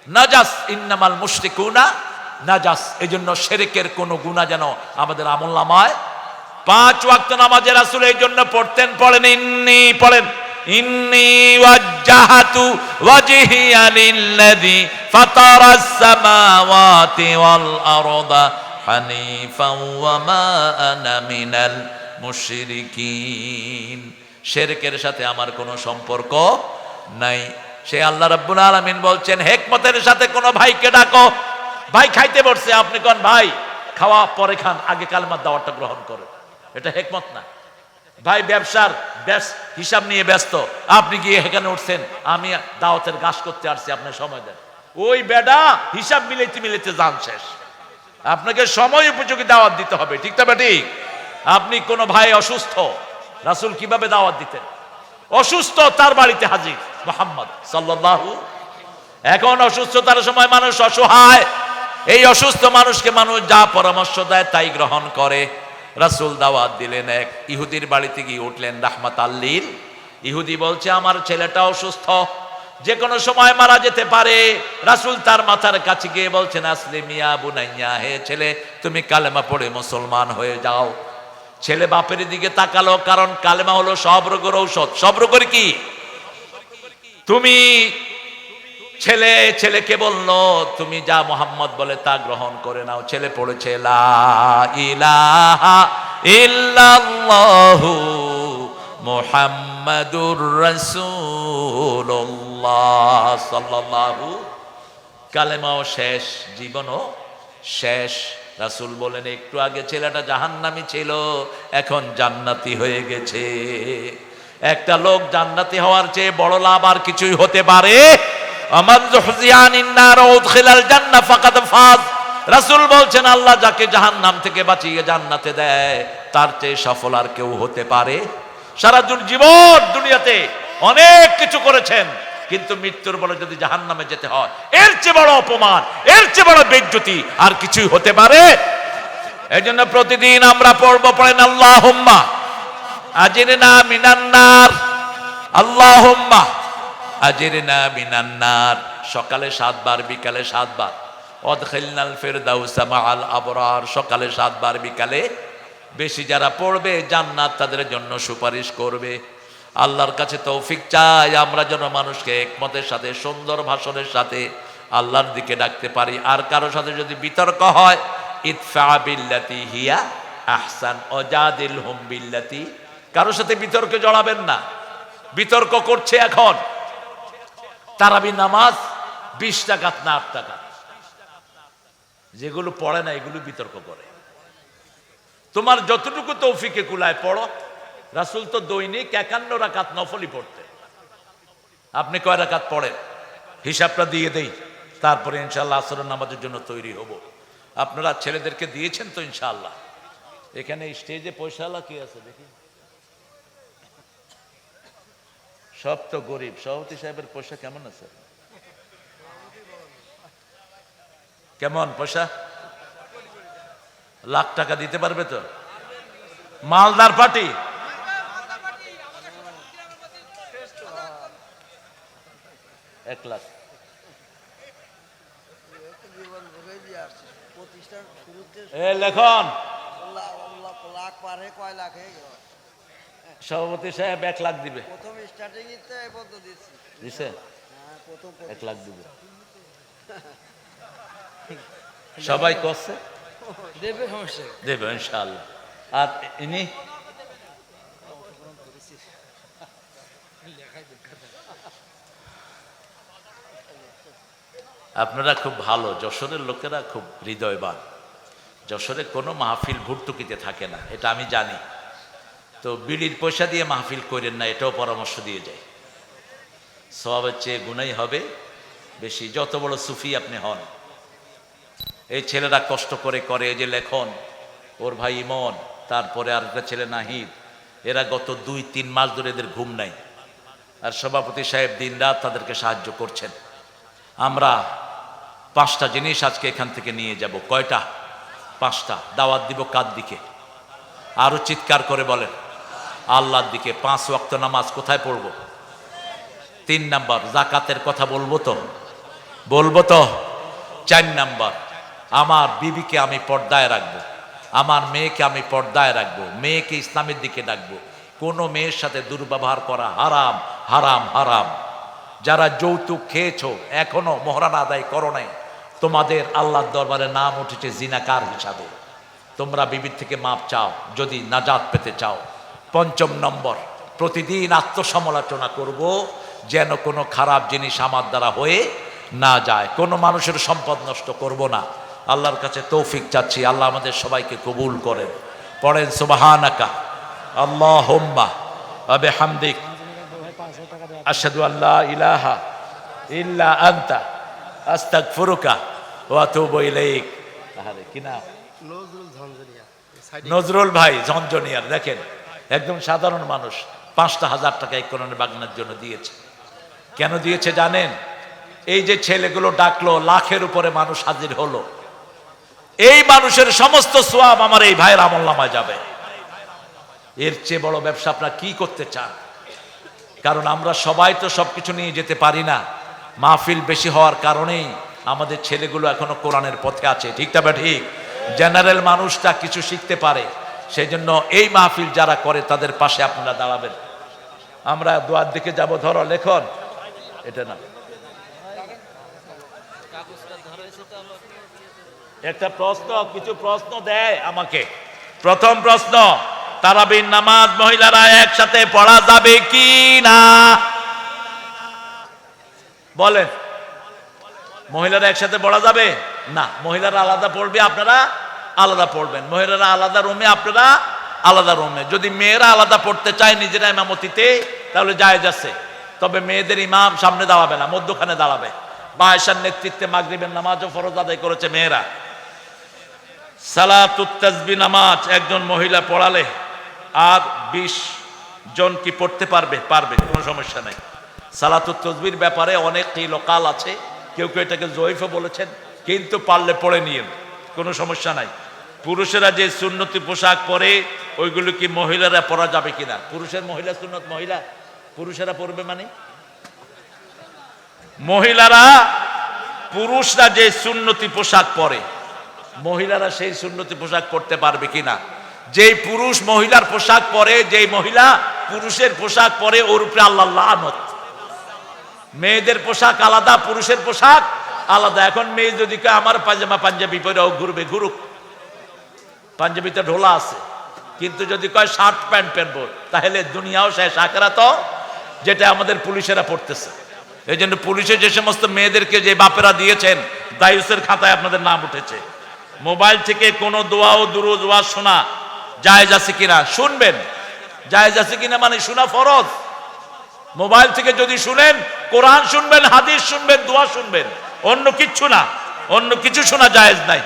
নাজাস। ইন্নামাল মুশরিকুনা নাজাস। এজন্য শিরকের কোনো গুনাহ যেন আমাদের আমলনামায়। 5 ওয়াক্ত নামাজে রাসূল এই জন্য পড়তেন, পড়েন ইন্নী, পড়েন ইন্নী ওয়াজ্জাহাতু ওয়াজহিয়া লিল্লাযী ফাতারাস সামাওয়াতি ওয়াল আরদা হানিফাও ওয়া মা আনা মিনাল মুশরিকিন। শিরকের সাথে আমার কোনো সম্পর্ক নাই। সে আল্লাহ রাব্বুল আলামিন বলছেন, হিকমতের সাথে কোনো ভাইকে ডাকো। ভাই খাইতে বসছে, আপনি কোন ভাই খাওয়া পরে খান, আগে কালেমার দাওয়াতটা গ্রহণ করো। এটা হিকমত না। ভাই ব্যবসার হিসাব নিয়ে ব্যস্ত, আপনি গিয়ে এখানে উঠছেন, আমি দাওয়াতের গাছ করতে আসছি, আপনি সময় দেন। ওই বেডা হিসাব মিলাইতে মিলাইতে যান শেষ। আপনাকে সময় উপযোগী দাওয়াত দিতে হবে। ঠিক তবে ঠিক। আপনি কোনো ভাই অসুস্থ, রাসূল কিভাবে দাওয়াত দিতেন? অসুস্থ, তার বাড়িতে হাজির মুহাম্মদ সাল্লাল্লাহু। এখন অসুস্থতার সময় মানুষ অসহায়, এই অসুস্থ মানুষকে মানুষ যা পরামর্শ দেয় তাই গ্রহণ করে। রাসূল দাওয়াত দিলেন, এক ইহুদির বাড়িতে গিয়ে উঠলেন রাহমাতাল লিল। ইহুদি বলছে আমার ছেলেটা অসুস্থ, যে কোনো সময় মারা যেতে পারে। রাসূল তার মাথার কাছে গিয়ে বলছেন আসলিম ইয়া বুনাইয়া, হে ছেলে তুমি কালেমা পড়ে মুসলমান হয়ে যাও। ছেলে বাপের দিকে তাকালো, কারণ কালেমা হলো সব রোগের ঔষধ। সব রোগের কি? তুমি ছেলেকে বললো তুমি যা মুহাম্মদ বলে তা গ্রহণ করে নাও। ছেলে পড়েছে লা ইলাহা ইল্লাল্লাহু মুহাম্মাদুর রাসূলুল্লাহ সাল্লাল্লাহু। কালেমাও শেষ, জীবনও শেষ। রাসূল বলেন একটু আগে ছেলেটা জাহান্নামী ছিল, এখন জান্নাতি হয়ে গেছে। একটা লোক জান্নাতি হওয়ার চেয়ে বড় লাভ আর কিছুই হতে পারে? আমান যুহজিয়ানিন নার ওয়া উদখিলাল জান্নাহ ফাকাদ ফাজ। রাসূল বলছেন আল্লাহ যাকে জাহান্নাম থেকে বাঁচিয়ে জান্নাতে দেয় তার চেয়ে সফল আর কেউ হতে পারে? সারা জীবন দুনিয়াতে অনেক কিছু করেছেন, কিন্তু মৃত্যুর পরে যদি জাহান্নামে যেতে হয় এর চেয়ে বড় অপমান, এর চেয়ে বড় বেইজ্জতি আর কিছুই হতে পারে? এজন্য প্রতিদিন আমরা পড়েন আল্লাহুম্মা আজিরনা মিনান নার, আল্লাহুম্মা আজিরনা মিনান নার। সকালে 7 বার, বিকালে 7 বার। অদখিলনাল ফিরদাউসা মাআল আবরার, সকালে 7 বার, বিকালে বেশি যারা পড়বে জান্নাত তাদের জন্য সুপারিশ করবে। আল্লাহর কাছে তৌফিক চাই আমরা যেন মানুষকে একমতের সাথে সুন্দর ভাষণের সাথে আল্লাহর দিকে ডাকতে পারি। আর কারো সাথে যদি বিতর্ক হয় ইদফা বিল্লাতি হিয়া আহসান ওয়াজাদিলহুম বিল্লাতি, কারো সাথে বিতর্কে জড়াবেন না। বিতর্ক করছে এখন তারাবি নামাজ 20 টাকাত না 8 টাকা, যেগুলো পড়ে না এগুলো বিতর্ক করে। তোমার যতটুকু তৌফিকে কুলায় পড়ো। রাসূল তো দৈনিক 51 রাকাত নফলি পড়তেন। আপনি কয় রাকাত পড়েন হিসাবটা দিয়ে দেই, তারপরে ইনশাআল্লাহ আসরের নামাজের জন্য তৈরি হব। আপনারা ছেলেদেরকে দিয়েছেন তো ইনশাআল্লাহ? এখানে স্টেজে পয়সাওয়ালা কি আছে দেখি? সব তো গরিব। সভাপতি সাহেবের পয়সা কেমন আছে? কেমন পয়সা? লাখ টাকা দিতে পারবে তো? মালদার পার্টি এক লাখ। লেখন সভাপতি সাহেব 1 লাখ দিবে। দিছে 1 লাখ দিবে। সবাই করছে দেবে ইনশাআল্লাহ। আর ইনি আপনারা খুব ভালো, যশোরের লোকেরা খুব হৃদয়বান। যশোরে কোনো মাহফিল ভর্তুকিতে থাকে না, এটা আমি জানি। তো বিড়ির পয়সা দিয়ে মাহফিল করেন না, এটাও পরামর্শ দিয়ে যায়। সওয়াবের চেয়ে গুনাই হবে বেশি, যত বড় সুফি আপনি হন। এই ছেলেরা কষ্ট করে করে, এই যে লেখন, ওর ভাই ইমন, তারপরে আর একটা ছেলে নাহিদ, এরা গত 2-3 মাস ধরে এদের ঘুম নাই। আর সভাপতি সাহেব দিনরাত তাদেরকে সাহায্য করছেন। আমরা 5টা জিনিস আজকে এখান থেকে নিয়ে যাব। কয়টা? 5টা। দাওয়াত দিব কার দিকে? আরো চিৎকার করে বলেন আল্লাহর দিকে। 5 ওয়াক্ত নামাজ কোথায় পড়ব? 3 নাম্বার যাকাতের কথা বলবো তো? 4 নাম্বার আমার বিবিকে আমি পর্দায় রাখবো, আমার মেয়েকে আমি পর্দায় রাখবো, মেয়েকে ইসলামের দিকে ডাকবো। কোনো মেয়ের সাথে দুর্ব্যবহার করা হারাম, হারাম, হারাম। যারা যৌতুক খেয়েছো এখনো মোহরানা আদায় করো নাই, তোমাদের আল্লাহর দরবারে নাম উঠেছে জিনাকার হিসাবে। তোমরা বিবির থেকে মাপ চাও যদি নাজাত পেতে চাও। 5 নম্বর প্রতিদিন আত্মসমালোচনা করব যেন কোনো খারাপ জিনিস আমার দ্বারা হয়ে না যায়। কোনো মানুষের সম্পদ নষ্ট করব না। আল্লাহর কাছে তৌফিক চাচ্ছি, আল্লাহ আমাদের সবাইকে কবুল করেন। পড়েন সুবহানাকা আল্লাহুম্মা ওয়া বিহামদিক আশহাদু আল্লা ইলাহা ইল্লা আনতা আস্তাগফিরুকা ওয়া আতুবু ইলাইক। আরে কি নাম? নজরুল ভাই ঝঞ্ঝনিয়ার। দেখেন একদম সাধারণ মানুষ 5,000 টাকা এই কোরআনের বাগানের জন্য দিয়েছে। কেন দিয়েছে জানেন? এই যে ছেলেগুলো ডাকলো, লাখের উপরে মানুষ হাজির হলো, এই মানুষের সমস্ত সোয়াব আমার এই ভাইয়ের আমলনামায় যাবে। এর চেয়ে বড় ব্যবসা আপনারা কি করতে চান? কারণ আমরা সবাই তো সবকিছু নিয়ে যেতে পারি না। মাহফিল বেশি হওয়ার কারণেই আমাদের ছেলেগুলো এখনো কোরআনের পথে আছে, ঠিক না ঠিক? জেনারেল মানুষটা কিছু শিখতে পারে, সেই জন্য এই মাহফিল যারা করে তাদের পাশে আপনারা দাঁড়াবেন। আমরা দোয়ার দিকে যাব। ধরো লেখন, এটা না, একটা প্রশ্ন, কিছু প্রশ্ন দেয় আমাকে। প্রথম প্রশ্ন, তারাবির নামাজ মহিলারা একসাথে পড়া যাবে কি না? বলেন, মহিলারা একসাথে পড়া যাবে না? মহিলারা আলাদা পড়বে, আপনারা আলাদা পড়বেন। মহিলারা আলাদা রুমে, আপনারা আলাদা রুমে। যদি মেয়েরা আলাদা পড়তে চায় নিজেরা ইমামতিতে, তাহলে জায়েজ আছে। তবে মেয়েদের ইমাম সামনে দাঁড়াবে না, মধ্যখানে দাঁড়াবে। মা আয়েশার নেতৃত্বে মাগরিবের নামাজও ফরজ আদায় করেছে মেয়েরা। সালাতুত তাসবিহ নামাজ একজন মহিলা পড়ালে আর 20 জন কি পড়তে পারবে? পারবে, কোনো সমস্যা নাই। সালাতুত তাসবিহর ব্যাপারে অনেকটি লোকাল আছে, কেউ কেউ এটাকে জয়ীফও বলেছেন, কিন্তু পারলে পড়ে নিয়েন, কোনো সমস্যা নাই। পুরুষেরা যে সুন্নতি পোশাক পরে, ওইগুলো কি মহিলারা পরা যাবে কিনা? পুরুষের মহিলা সুন্নত, মহিলা পুরুষেরা পরবে মানে? মহিলারা, পুরুষরা যে সুন্নতি পোশাক পরে, মহিলারা সেই সুন্নতি পোশাক পরতে পারবে কিনা? যেই পুরুষ মহিলার পোশাক পরে, যেই মহিলা পুরুষের পোশাক পরে, ওর উপরে আল্লাহ লানত। মেয়েদের পোশাক আলাদা, পুরুষের পোশাক আলাদা। এখন মেয়ে যদি কয় আমার পাজামা পাঞ্জাবি পরে ও ঘুরবে, ঘুরুক, পাঞ্জাবিতে ঢোলা আছে। কিন্তু যদি কয় শার্ট প্যান্ট পরবো, তাহলে দুনিয়াও শেষ, আখিরাতও, যেটা আমাদের পুলিশেরা পড়তেছে। এই জন্য পুলিশে যে সমস্ত মেয়েদেরকে যে বাপেরা দিয়েছেন, দায়ুসের খাতায় আপনাদের নাম উঠেছে। মোবাইল থেকে কোনো দোয়া ও দুরূদ ওয়াজ শোনা জায়েজ আছে কিনা শুনবেন। জায়েজ আছে কিনা মানে শোনা ফরজ। মোবাইল থেকে যদি শুনেন, কোরআন শুনবেন, হাদিস শুনবেন, দোয়া শুনবেন, অন্য কিচ্ছু না, অন্য কিছু শোনা জায়েজ নাই।